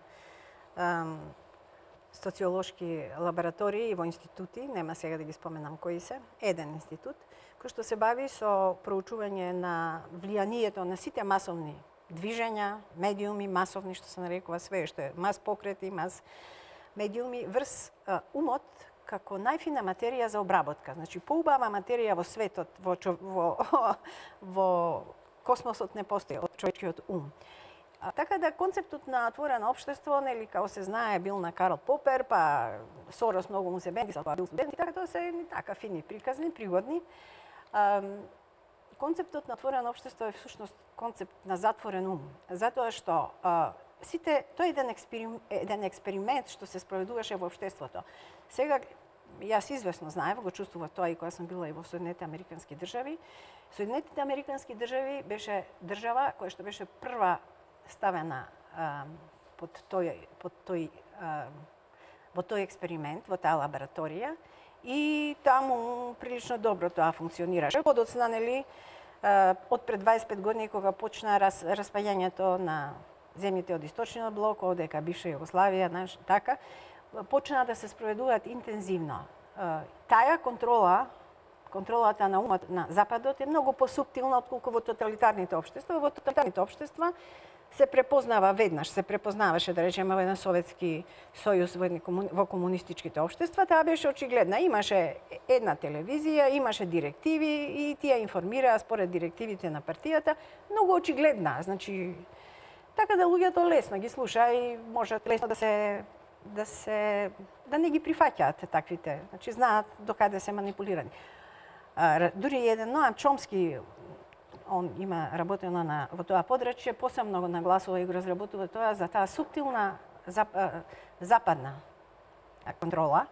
социолошки лаборатории и во институти, нема сега да ги споменам кои се, еден институт, кој што се бави со проучување на влијанието на сите масовни движења, медиуми, масовни, што се нарекува све што е мас покрети, мас медиуми, врз умот како најфина материја за обработка. Значи, поубава материја во светот, во космосот не постои од човечкиот ум. Така да концептот на отворено општество, нели, како се знае, бил на Карл Попер, па Сорос многу му се бендисал, па бил студент, така тоа се така фини приказни, пригодни. Концептот на отворено општество е всушност концепт на затворен ум, затоа што тоа е еден експеримент што се спроведуваше во општеството. Сега, јас извесно знаев, го чувствував тоа и кога сум била и во Соединетите Американски држави. Соединетите Американски држави беше држава која што беше прва ставена во тој експеримент, во таа лабораторија, и таму прилично добро тоа функционираше. Подоцна, нели, од пред 25 години кога почна распаѓањето на земјите од Источниот блок, одека бивша Југославија, така, почна да се спроведуваат интензивно. Таа контролата на умот на Западот е многу посуптилна отколку во тоталитарните општества. Во тоталитарните општества се препознава веднаш, се препознаваше, да речеме, во еден Советски сојуз во комунистичките општества, таа беше очигледна. Имаше една телевизија, имаше директиви и тие информираа според директивите на партијата, многу очигледна. Значи, така да луѓето лесно ги слуша и можат лесно да не ги прифаќаат таквите. Значи, знаат докаде се манипулирани. Дури еден Ноам Чомски, он има работено во тоа подрачје, посебно го нагласува и го разработува тоа за таа суптилна западна контрола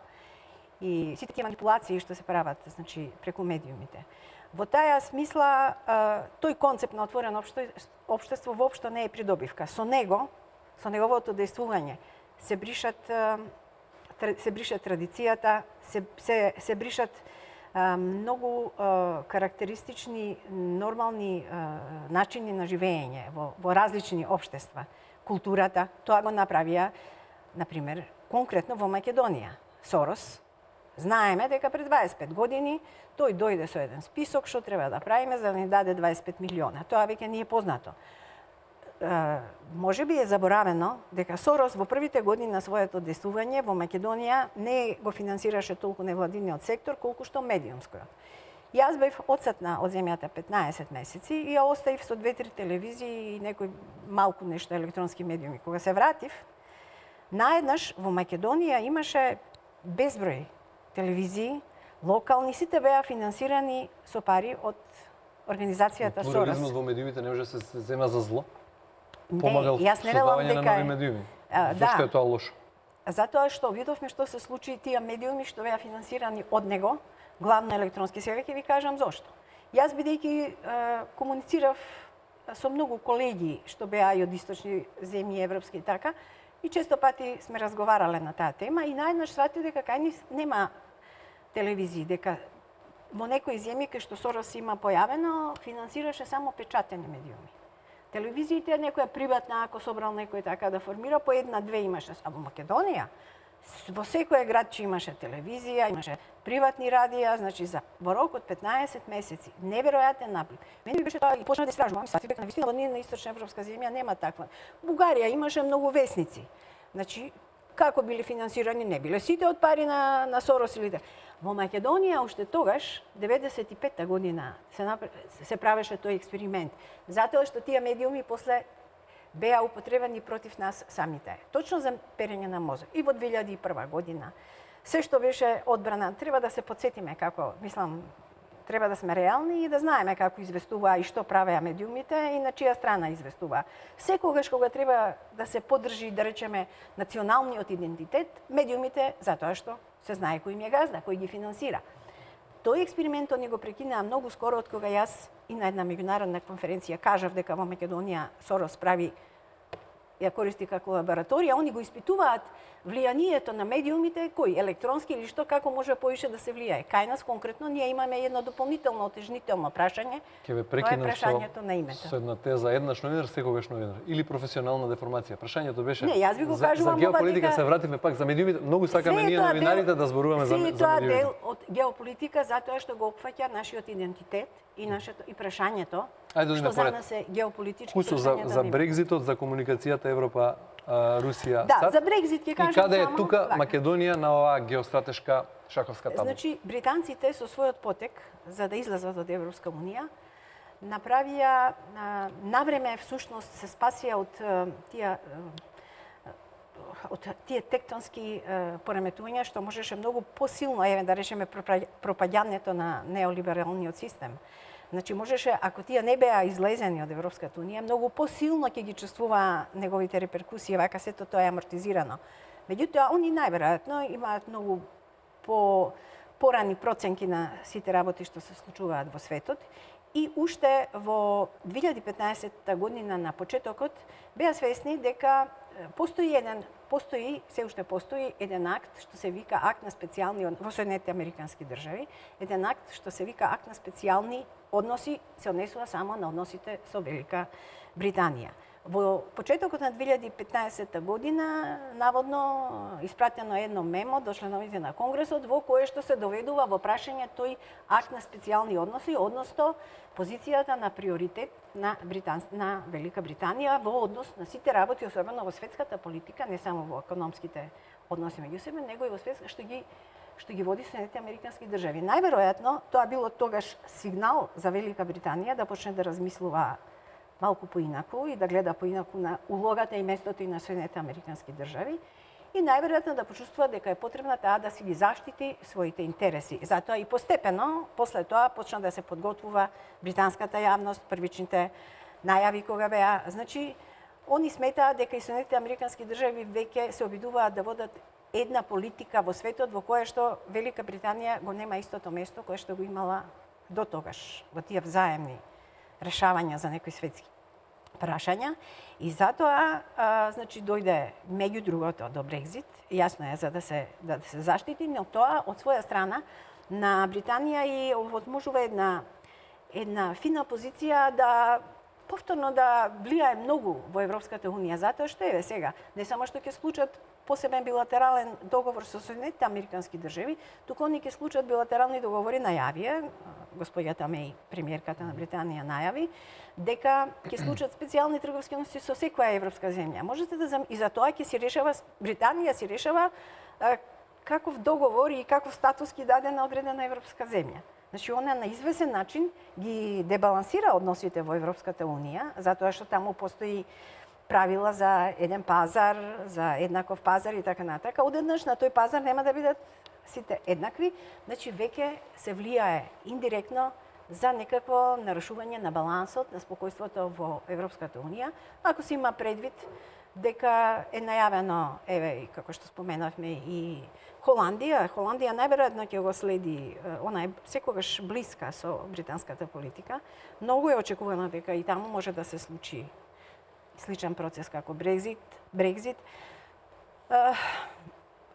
и сите тие манипулации што се прават, значи, преку медиумите. Во таа смисла, тој концепт на отворено општество воопшто не е придобивка. Со него, со неговото дејствување, се брише традицијата, се бришат многу карактеристични, нормални начини на живење во различни општества. Културата, тоа го направија, например, конкретно во Македонија. Сорос, знаеме дека пред 25 години тој дојде со еден список што треба да правиме за да ни даде 25 милиона. Тоа веќе не е познато. Може би е заборавено дека Сорос во првите години на своето действување во Македонија не го финансираше толку невладиниот сектор, колку што медиумскиот. Јас бев одсетна од земјата 15 месеци и ја оставив со 2-3 телевизии и некој малку нешто електронски медиуми. Кога се вратив, наеднаш во Македонија имаше безброј телевизии, локални, сите беа финансирани со пари од организацијата Сорос. Плурализмот во медиумите не може да се зема за зло? Не, Помагал јас не велам создавање на дека нови медиуми. Да. Зошто е тоа лошо? Затоа што видовме што се случи тие медиуми што беа финансирани од него, главно електронски. Сега ќе ви кажам зошто. Јас бидејќи комуницирав со многу колеги што беа и од источни земји, европски и така, и често пати сме разговарале на таа тема и наеднаш сватив дека кај нив нема телевизии, дека во некои земји кај што Сорос има појавено, финансираше само печатени медиуми. Телевизиите некоја приватна, ако собрал некој така да формира, по една-две имаше. А во Македонија, во секој градче имаше телевизија, имаше приватни радија, значи во рок од 15 месеци. Неверојатен наплив. Мене беше тоа и почна да истражувам, сватив дека навистина во на источна европска земја нема таква. Бугарија имаше многу весници. Значи, како биле финансирани, не биле сите од пари на Сорос или така. Во Македонија уште тогаш, 95-та година, се правеше тој експеримент. Затоа што тие медиуми после беа употребени против нас самите. Точно за перење на мозок. И во 2001 година. Се што беше одбрана, треба да се подсетиме како, мислам, треба да сме реални и да знаеме како известуваа и што правеа медиумите и на чија страна известуваа. Секогаш кога треба да се поддржи, да речеме, националниот идентитет, медиумите, затоа што се знае кој им е газда, кој ги финансира. Тој експеримент они го прекинаа многу скоро од кога јас и на една меѓународна конференција кажав дека во Македонија Сорос прави, ја користи како лабораторија, они го испитуваат влијанието на медиумите, кои електронски или што, како може повише да се влијае. Кај нас конкретно ние имаме едно дополнително отежнително прашање. Ќе ве Тоа е прекинам прашањето на името. со една теза, еднаш новинар, секогаш новинар или професионална деформација. Прашањето беше Не, јас ви го за кажувам геополитика, ова дека се вратиме пак за медиумите. Многу сакаме Се е ние тоа новинарите дел- да зборуваме за Се е тоа медиумите. дел од геополитика затоа што го опфаќа нашиот идентитет и нашето и прашањето Ајде да идеме што за поред. нас е геополитички Пусто прашањето за на Брекзитот, за комуникацијата Европа, Русија, Да, САД. за Брекзит ќе И кажам каде е само тука вака. Македонија на оваа геостратешка шаховска табла? Значи, британците со својот потек, за да излезат од Европска унија, направија навреме всушност се спасија од тие тектонски пореметувања што можеше многу посилно, да речеме, пропаѓањето на неолибералниот систем. Значи, можеше, ако тие не беа излезени од Европската унија, многу посилно ќе ги чувствуваа неговите реперкусии, вака сето тоа е амортизирано. Меѓутоа, они најверојатно имаат многу порани проценки на сите работи што се случуваат во светот и уште во 2015 година на почетокот беа свесни дека се уште постои еден акт што се вика акт на специјални во Соединетите Американски држави, еден акт што се вика акт на специјални односи, се однесува само на односите со Велика Британија. Во почетокот на 2015 година наводно испратено едно мемо до членовите на Конгресот во кое што се доведува во прашање тој акт на специјални односи, односно позицијата на приоритет на Велика Британија во однос на сите работи, особено во светската политика, не само во економските односи меѓу себе, него и во светска што ги води Соединетите Американски држави. Најверојатно тоа било тогаш сигнал за Велика Британија да почне да размислува малку поинаку и да гледа поинаку на улогата и местото и на Соединетите Американски држави и најверојатно да почувствува дека е потребна таа да си ги заштити своите интереси. Затоа и постепено, после тоа, почна да се подготвува британската јавност, првичните најави кога беа. Значи, они сметаат дека и Соединетите Американски држави веќе се обидуваат да водат една политика во светот во која што Велика Британија го нема истото место кое што го имала до тогаш во тие взаемни решавања за некои светски прашања и затоа значи дојде меѓу другото до Брекзит, јасно е за да се заштити, но тоа од своја страна на Британија и овозможува една фина позиција да повторно да влијае многу во Европската унија, затоа што еве сега, не само што ќе склучат посебен билатерален договор со Соединетите Американски држави, туку они ќе склучат билатерални договори, најавија, господјата Меј, премиерката на Британија, најави, дека ќе склучат специјални трговски односи со секоја европска земја. Можете да и за тоа ќе си решава, Британија си решава каков договор и каков статус ќе даде на одредена европска земја. Значи, она на извесен начин ги дебалансира односите во Европската унија, затоа што таму постои правила за еден пазар, за еднаков пазар и така натака. Одеднаш на тој пазар нема да бидат сите еднакви, значи веќе се влијае индиректно за некакво нарушување на балансот, на спокојството во Европската унија, ако се има предвид дека е најавено, еве, како што споменавме, и Холандија. Холандија најверојатно ќе го следи, она е секогаш блиска со британската политика. Многу е очекувано дека и таму може да се случи сличен процес како Брекзит.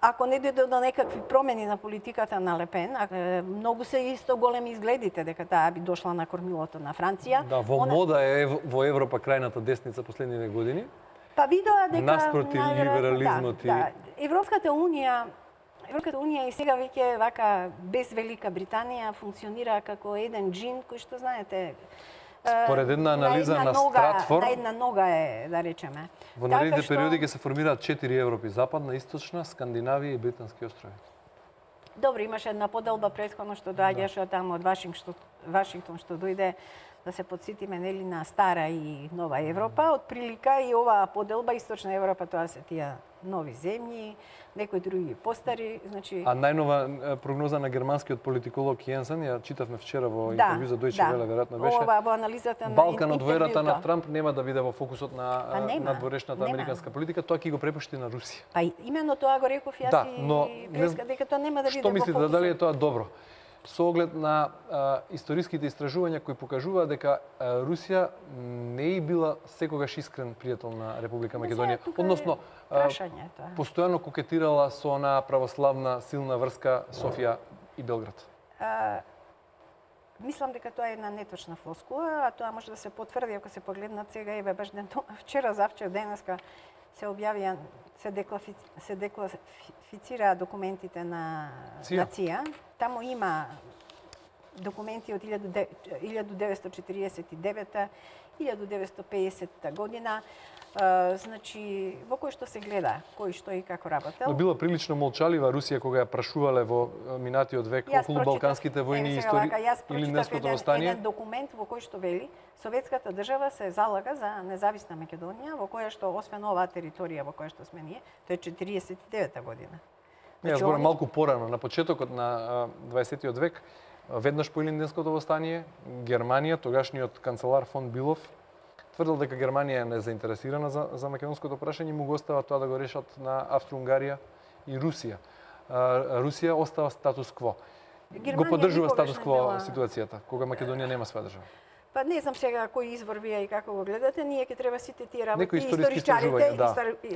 Ако не дојде до некакви промени на политиката на Лепен, многу се исто големи изгледите дека таа би дошла на кормилото на Франција. Да, во мода е во Европа крајната десница последните години. Па видоа дека наспроти либерализмот да. Европската унија и сега веќе вака без Велика Британија функционира како еден джин кој што знаете според една анализа на Стратфорд, на една нога е, да речеме. Во наредните периоди ќе се формираат 4 Европи: западна, источна, Скандинавија и Британски острови. Добро, имаше една поделба претходно што доаѓаше од таму од Вашингтон што дојде, да се подсетиме, нели, на стара и нова Европа, од прилика и оваа поделба источна Европа, тоа се тие нови земји, некои други постари, значи. А најнова прогноза на германскиот политиколог Јенсен, ја читавме вчера во интервју за Deutsche Welle, веројатно беше. Ова во анализата на Балканот во ерата на Трамп нема да биде во фокусот на надворешната нема. американска политика, тоа ќе го препушти на Русија. Па именно тоа го реков јас, да, и но дека тоа нема да биде во фокусот. Што мислите, дали е тоа добро? Со оглед на историските истражувања кои покажуваат дека Русија не е била секогаш искрен пријател на Република Македонија, односно постојано кокетирала со она православна силна врска Софија и Белград. Мислам дека тоа е една неточна флоскула, а тоа може да се потврди ако се погледнат сега, еве баш вчера, завчера, денеска се објавија, се декласифицираа документите на ЦИА. Таму има документи од 1949 1950 година, значи во кој што се гледа кој што и како работел. Но била прилично молчалива Русија кога ја прашувале во минатиот век околу балканските војни истории или Неското востание. Еден документ во кој што вели Советската држава се залага за независна Македонија, во која што освен оваа територија во која што сме ние, тоа е 49 година. Ја зборам малку порано, на почетокот на 20-тиот век, веднаш по Илинденското востание, Германија, тогашниот канцелар фон Билов, тврдел дека Германија е незаинтересирана за македонското прашање и му го остава тоа да го решат на Австро-Унгарија и Русија. Русија остава статус-кво. Го поддржува статус-кво ситуацијата, кога Македонија нема своја држава. Па не знам сега кој извор вие и како го гледате, ние ќе треба сите тие работи, некои историчарите,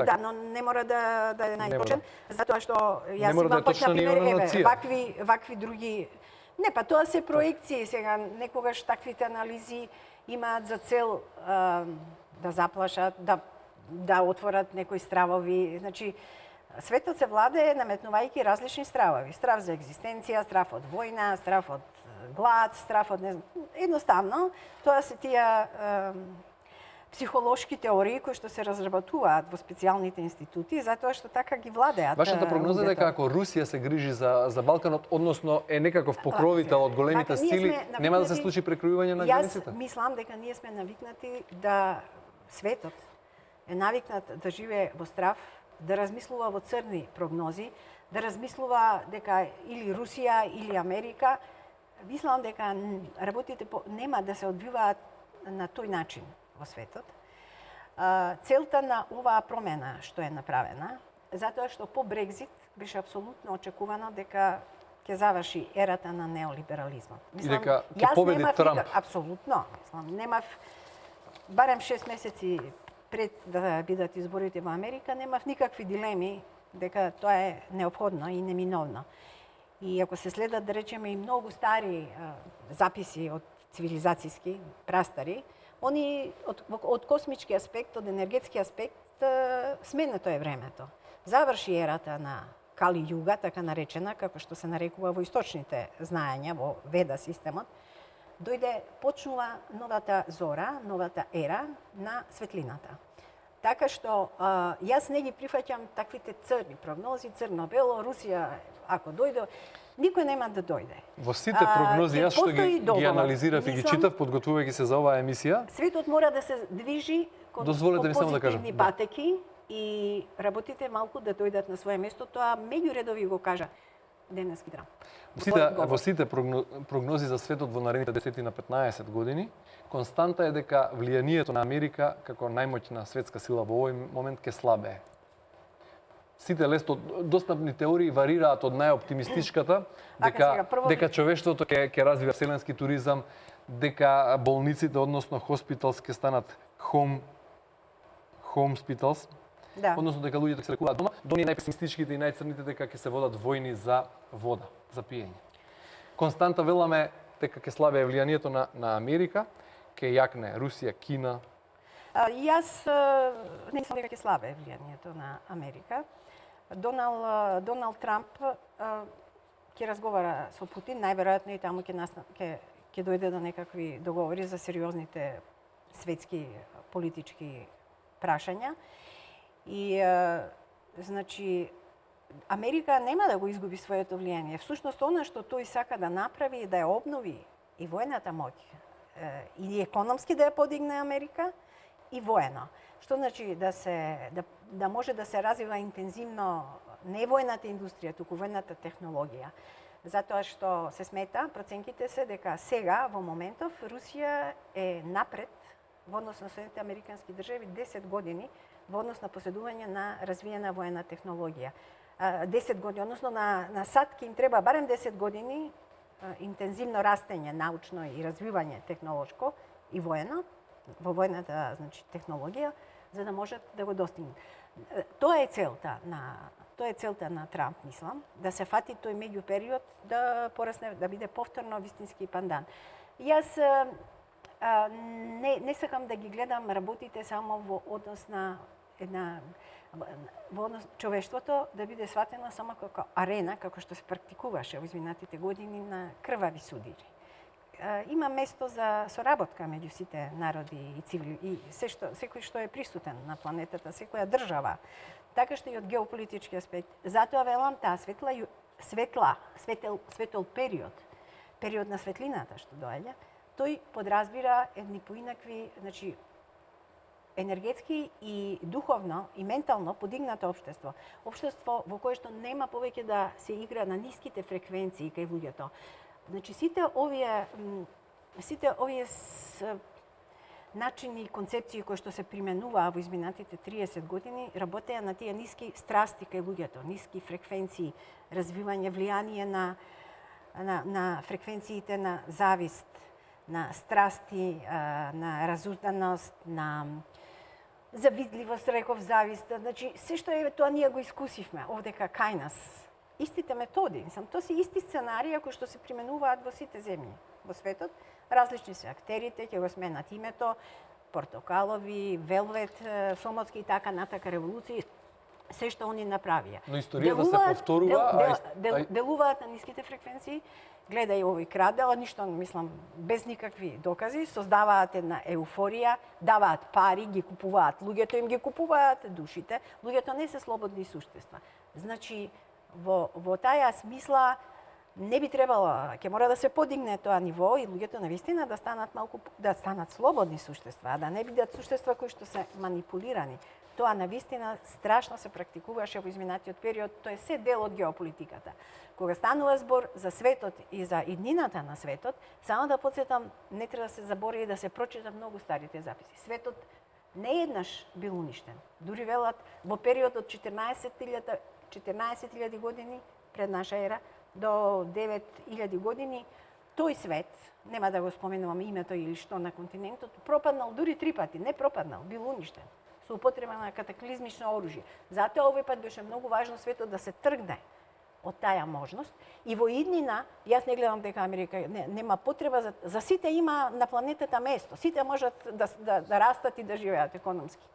да, но не мора да е најточен, затоа што јас имам почна пример, вакви други. Не, па тоа се проекции сега, некогаш таквите анализи имаат за цел да заплашат, да отворат некои стравови, значи светот се владее наметнувајќи различни стравови. Страв за екзистенција, страв од војна, страв од глад, страв од едноставно, тоа се тие психолошки теории кои што се разработуваат во специјалните институти, затоа што така ги владеат. Вашата прогноза е дека ако Русија се грижи за Балканот, односно е некаков покровител од големите сили, нема да се случи прекројување на границите? Јас мислам дека ние сме навикнати да светот е навикнат да живее во страв, да размислува во црни прогнози, да размислува дека или Русија или Америка. Мислам дека работите нема да се одвиваат на тој начин во светот. Целта на оваа промена што е направена, затоа што по Брекзит беше апсолутно очекувано дека ќе заврши ерата на неолиберализмот. И дека ќе победи Трамп. Апсолутно. Немав барем 6 месеци пред да бидат изборите во Америка, немав никакви дилеми дека тоа е неопходно и неминовно. И ако се следат, да речеме, и многу стари записи од цивилизацијски, прастари, они од космички аспект, од енергетски аспект, сменето е времето. Заврши ерата на Кали Југа, така наречена, како што се нарекува во источните знаења, во Веда системот, почнува новата зора, новата ера на светлината. Така што јас не ги прифаќам таквите црни прогнози, црно-бело, Русија ако дојде, никој нема да дојде. Во сите прогнози, јас што ги анализирав и ги читав, подготвувајќи се за оваа емисија, светот мора да се движи кон позитивни патеки и работите малку да дојдат на свое место. Тоа меѓу редови го кажа денески Трамп. Во сите прогнози за светот во наредните 10 на 15 години, константа е дека влијанието на Америка како најмоćна светска сила во овој момент ќе слабее. Сите достапни теории варираат од најоптимистичката дека човештвото ќе развива вселенски туризам, дека болниците, односно хоспиталс, ќе станат home hospitals, односно дека луѓето ќе се лекуваат дома, до оние најпесимистичките и најцрните дека ќе се водат војни за вода, за пиење. Константа веламе дека ќе слабее влијанието на Америка, ќе јакне Русија, Кина. Јас не мислам дека ќе слабее влијанието на Америка. Доналд Трамп ќе разговара со Путин, најверојатно и таму ќе дојде до некакви договори за сериозните светски политички прашања. И, значи, Америка нема да го изгуби своето влијание. Всушност, она што тој сака да направи е да ја обнови и војната моќ, и економски да ја подигне Америка, и воено. Што значи да може да се развива интензивно не војната индустрија, туку војната технологија. Затоа што се смета, проценките се дека сега, во моментов, Русија е напред во однос на Соединените американски држави 10 години во однос на поседување на развиена воена технологија. 10 години, односно на САД ќе им треба барем 10 години интензивно растење научно и развивање технолошко и воено, во војната, значи, технологија, за да можат да го достигнат. Тоа е целта на Трамп, мислам, да се фати тој меѓупериод да порасне, да биде повторно вистински пандан. Јас не сакам да ги гледам работите само во однос на во однос човештвото да биде сватено само како арена, како што се практикуваше во изминатите години на крвави судири. Има место за соработка меѓу сите народи и цивили и секој што е присутен на планетата, секоја држава, така што и од геополитички аспект. Затоа велам таа светел период на светлината што доаѓа, тој подразбира едни поинакви, значи, енергетски и духовно и ментално подигнато општество. Општество во кое што нема повеќе да се игра на ниските фреквенции кај луѓето. Значи, сите овие начини и концепции кои што се применуваа во изминатите 30 години работеа на тие ниски страсти кај луѓето, ниски фреквенции, развивање влијание на фреквенциите на завист, на страсти, на разузданост, на завидливост, реков, завист. Значи, се што е тоа ние го искусивме овдека кај нас. Истите методи, тоа се исти сценарии кои што се применуваат во сите земји во светот. Различни се актерите, ќе го сменат името, Портокалови, Велвет, Сомотски и така натака револуции, се што они направија. Но историјата се повторува, делуваат на ниските фреквенции, гледај овој крадел, ништо, мислам, без никакви докази, создаваат една еуфорија, даваат пари, ги купуваат, луѓето им ги купуваат душите, луѓето не се слободни суштества. Значи, во таја смисла не би требало, ќе мора да се подигне тоа ниво и луѓето навистина да станат слободни суштества, да не бидат суштества кои што се манипулирани. Тоа навистина страшно се практикуваше во изминатиот период, тоа е се дел од геополитиката. Кога станува збор за светот и за иднината на светот, само да подсетам, не треба да се заборави да се прочитат многу старите записи. Светот не еднаш бил уништен. Дури велат во период од 14.000 години пред наша ера до 9.000 години, тој свет, нема да го споменувам името или што на континентот, пропаднал дури 3 пати, не пропаднал, бил уништен со употреба на катаклизмично оружје. Затоа овој пат беше многу важно светот да се тргне од таја можност и во иднина, јас не гледам дека Америка нема потреба за сите има на планетата место. Сите можат да растат и да живеат економски.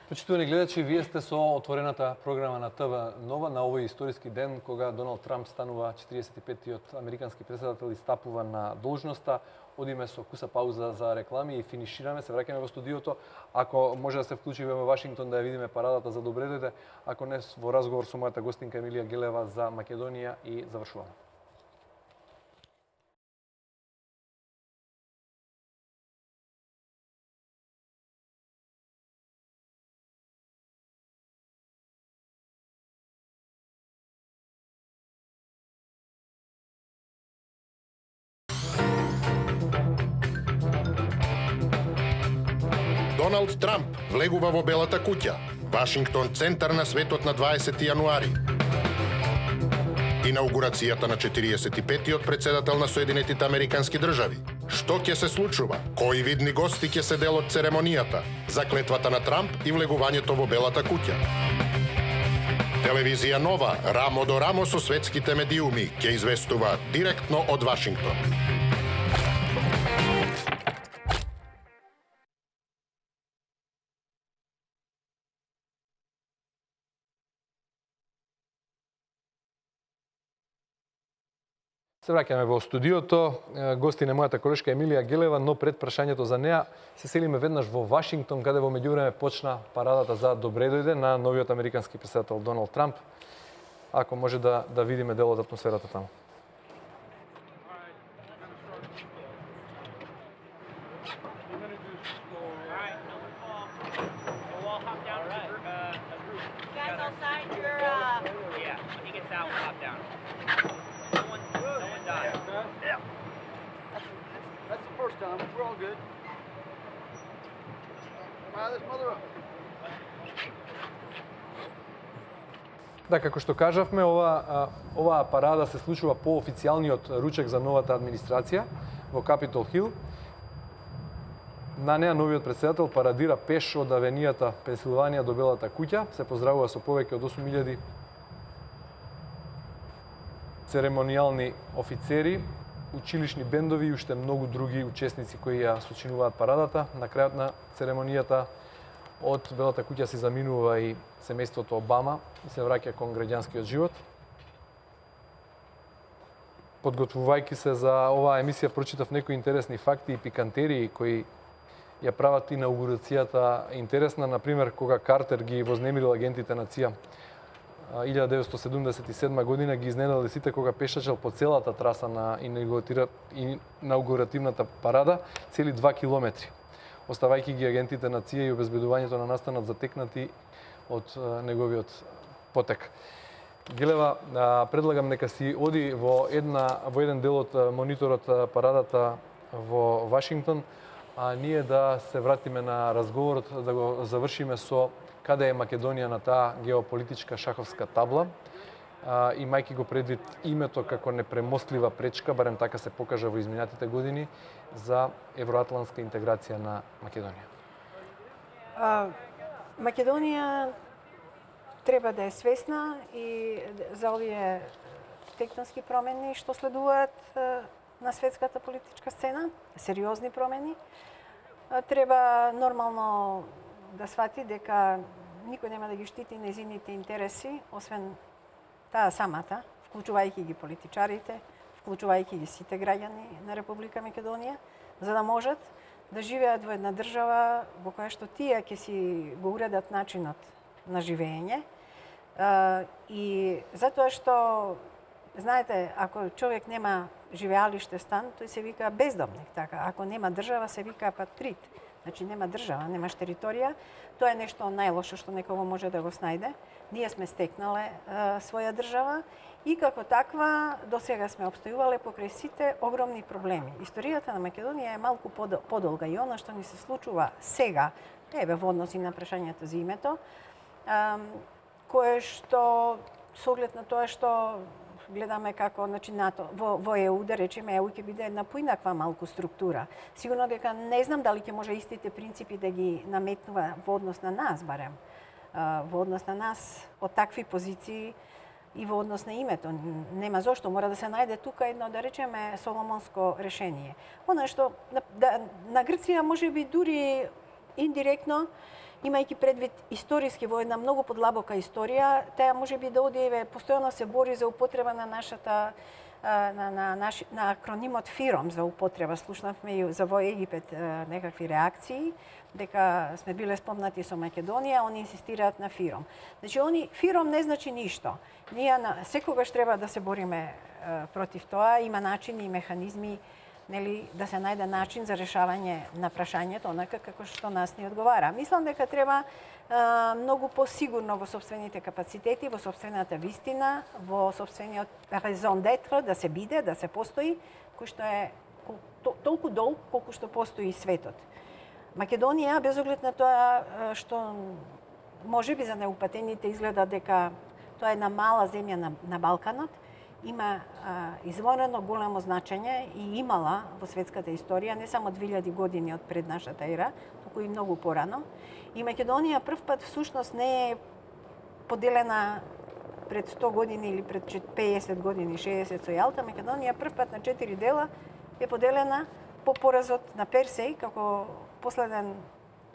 Почитувани гледачи, вие сте со отворената програма на ТВ Нова на овој историски ден кога Доналд Трамп станува 45-тиот американски претседател и стапува на должноста. Одиме со куса пауза за реклами и финишираме, се враќаме во студиото. Ако може да се вклучиме во Вашингтон да ја видиме парадата за добре дојде, ако не во разговор со мојата гостинка Емилија Гелева за Македонија и завршуваме. Доналд Трамп влегува во Белата куќа. Вашингтон центар на светот на 20 јануари. Инаугурацијата на 45-тиот председател на Соединетите Американски држави. Што ќе се случува? Кои видни гости ќе се дел од церемонијата? Заклетвата на Трамп и влегувањето во Белата куќа. Телевизија Нова, рамо до рамо со светските медиуми, ќе известува директно од Вашингтон. Се враќаме во студиото. Гости на мојата колешка Емилија Гелева, но пред прашањето за неа се селиме веднаш во Вашингтон, каде во меѓувреме почна парадата за добре дојде на новиот американски претседател Доналд Трамп. Ако може да видиме дел од атмосферата таму. Да, како што кажавме, оваа парада се случува по официјалниот ручек за новата администрација во Капитол Хил. На неа новиот претседател парадира пеш од авенијата Пенсилванија до Белата куќа. Се поздравува со повеќе од 8.000 церемонијални офицери, училишни бендови и уште многу други учесници кои ја сочинуваат парадата. На крајот на церемонијата од Белата куќа се заминува и семејството Обама и се враќа кон граѓанскиот живот. Подготвувајќи се за оваа емисија, прочитав некои интересни факти и пикантерии кои ја прават инаугурацијата интересна. Например, кога Картер ги вознемирил агентите на ЦИА 1977 година, ги изненадали сите кога пешачел по целата траса на инаугуративната парада, цели 2 километри, оставајќи ги агентите на ЦИА и обезбедувањето на настанат затекнати од неговиот потек. Гелева, предлагам нека си оди во еден дел од мониторот парадата во Вашингтон, а ние да се вратиме на разговорот, да го завршиме со каде е Македонија на таа геополитичка шаховска табла, имајќи го предвид името како непремостлива пречка, барем така се покажа во изминатите години, за евроатлантска интеграција на Македонија. Македонија треба да е свесна и за овие тектонски промени што следуваат на светската политичка сцена, сериозни промени. Треба нормално да свати дека никој нема да ги штити незините интереси, освен таа самата, вклучувајќи ги политичарите, вклучувајќи ги сите граѓани на Република Македонија, за да можат да живеат во една држава во која што тие ќе си го уредат начинот на живење. И затоа што, знаете, ако човек нема живеалиште стан, тој се вика бездомник, така. Ако нема држава, се вика апатрид. Значи нема држава, немаш територија. Тоа е нешто најлошо што некого може да го снајде. Ние сме стекнале своја држава и како таква досега сме обстојувале покрај сите огромни проблеми. Историјата на Македонија е малку подолга и она што ни се случува сега, во односи на прашањето за името, кое што со оглед на тоа што гледаме како во ЕУ, да речеме, ЕУ ќе биде една поинаква малку структура. Сигурно дека не знам дали ќе може истите принципи да ги наметнува во однос на нас, барем. Во однос на нас од такви позиции и во однос на името. Нема зошто, мора да се најде тука едно, да речеме, соломонско решение. Оно што на Грција може би дури индиректно, имајќи предвид историски во една многу подлабока историја, таа може би да оди постојано се бори за употреба на нашата на акронимот ФИРОМ за употреба. Слушнавме и за во Египет некакви реакции, дека сме биле спомнати со Македонија, они инсистираат на ФИРОМ. Значи, ФИРОМ не значи ништо. Ние секогаш треба да се бориме против тоа, има начини и механизми, нели, да се најде начин за решавање на прашањето, онака како што нас ни одговара. Мислам дека треба многу посигурно во собствените капацитети, во собствената вистина, во собствениот резон d'être да се биде, да се постои, кој што е толку долг колку што постои светот. Македонија, без оглед на тоа што можеби за неупатените изгледа дека тоа е една мала земја на Балканот, има изворено големо значење и имала во светската историја, не само 2000 години од пред нашата ера, туку и многу порано. И Македонија првпат всушност не е поделена пред 100 години или пред 50 години, 60 со Јалта. Македонија првпат на 4 дела е поделена по поразот на Персеј, како последен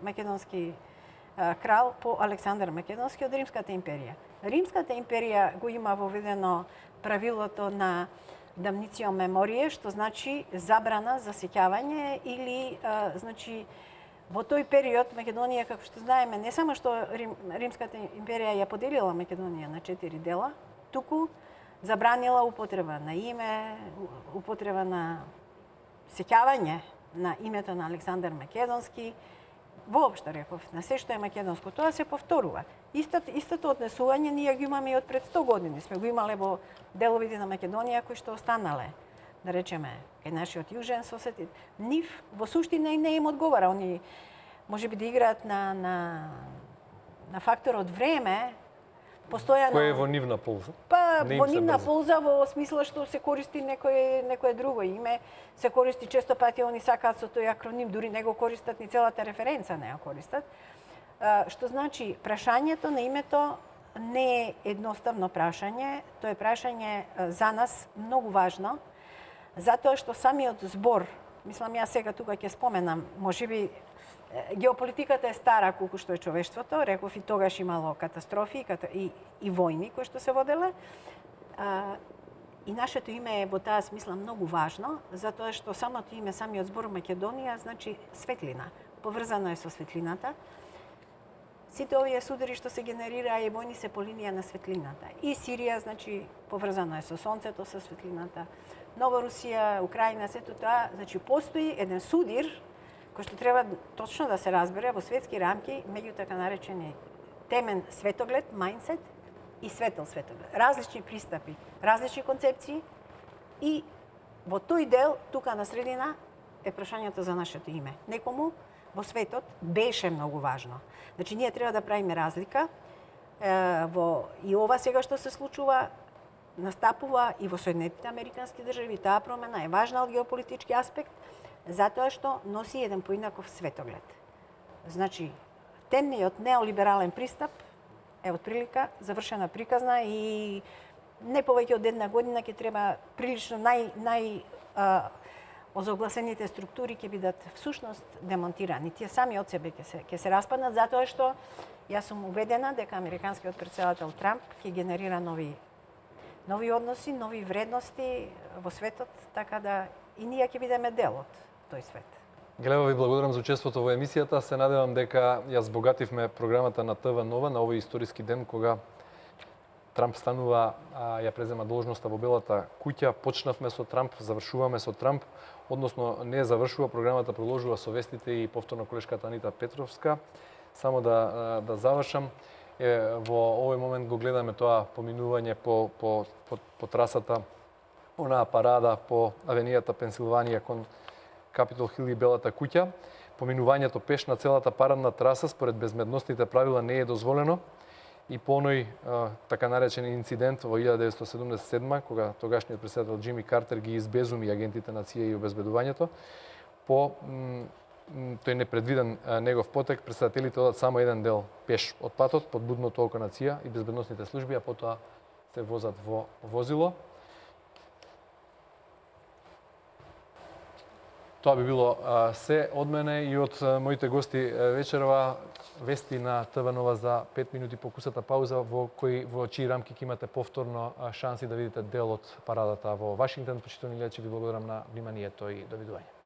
македонски крал по Александар Македонски од Римската империја. Римската империја го има воведено правилото на damnitio memoriae, што значи забрана за сеќавање или значи во тој период Македонија, како што знаеме, не само што Римската империја ја поделила Македонија на 4 дела, туку забранила употреба на име, употреба на сеќавање на името на Александар Македонски, воопшто реков, на се што е македонско, тоа се повторува. Истото однесување ние го имаме и од пред 100 години. Сме го имале во деловите на Македонија кои што останале, да речеме, кај нашиот јужен сосед. Нив во суштина и не им одговара. Они можеби да играат на факторот време, постојано. Кој е во нивна полза? Па во нивна полза во смисла што се користи некое друго име, се користи често пати они сакаат со тој акроним, дури не го користат ни целата референца не ја користат. Што значи прашањето на името не е едноставно прашање, тоа е прашање за нас многу важно, затоа што самиот збор, мислам ја сега тука ќе споменам, можеби геополитиката е стара колку што е човештвото, реков и тогаш имало катастрофи и војни кои што се воделе. И нашето име е во таа смисла многу важно, затоа што самото име, самиот збор Македонија значи светлина, поврзано е со светлината. Сите овие судари што се генерираа и војни се по линија на светлината. И Сирија, значи, поврзано е со сонцето, со светлината. Нова Русија, Украина, сето тоа, значи, постои еден судир кој што треба точно да се разбере во светски рамки меѓу така наречени темен светоглед, мајндсет и светел светоглед. Различни пристапи, различни концепции и во тој дел, тука на средина, е прашањето за нашето име. Некому во светот беше многу важно. Значи, ние треба да правиме разлика. И ова сега што се случува, настапува и во Соединетите Американски држави. Таа промена е важна од геополитички аспект, затоа што носи еден поинаков светоглед. Значи, темниот неолиберален пристап е отприлика завршена приказна и не повеќе од една година ќе треба прилично озогласените структури ќе бидат всушност демонтирани. Тие сами од себе ќе се распаднат, затоа што јас сум убедена дека американскиот претседател Трамп ќе генерира нови односи, нови вредности во светот, така да и ние ќе бидеме дел од тој свет. Гелева, ви благодарам за учеството во емисијата. Се надевам дека ја збогативме програмата на ТВ Нова на овој историски ден кога Трамп станува, ја презема должноста во Белата куќа. Почнавме со Трамп, завршуваме со Трамп, односно не завршува програмата, продолжува со вестите и повторно колешката Анита Петровска. Само да завршам, во овој момент го гледаме тоа поминување по трасата, онаа парада по авенијата Пенсилванија кон Капитол Хил и Белата куќа. Поминувањето пеш на целата парадна траса според безбедносните правила не е дозволено. И по оној така наречен инцидент во 1977, кога тогашниот претседател Џими Картер ги избезуми агентите на ЦИА и обезбедувањето, тој непредвиден негов потек, претседателите одат само еден дел пеш од патот, под будното око на ЦИА и безбедносните служби, а потоа се возат во возило. Тоа би било се од мене и од моите гости вечерова. Вести на ТВ Нова за 5 минути по кусата пауза, во чии рамки ќе имате повторно шанси да видите дел од парадата во Вашингтон. Почитувани гледачи, ви благодарам на вниманието и довидување.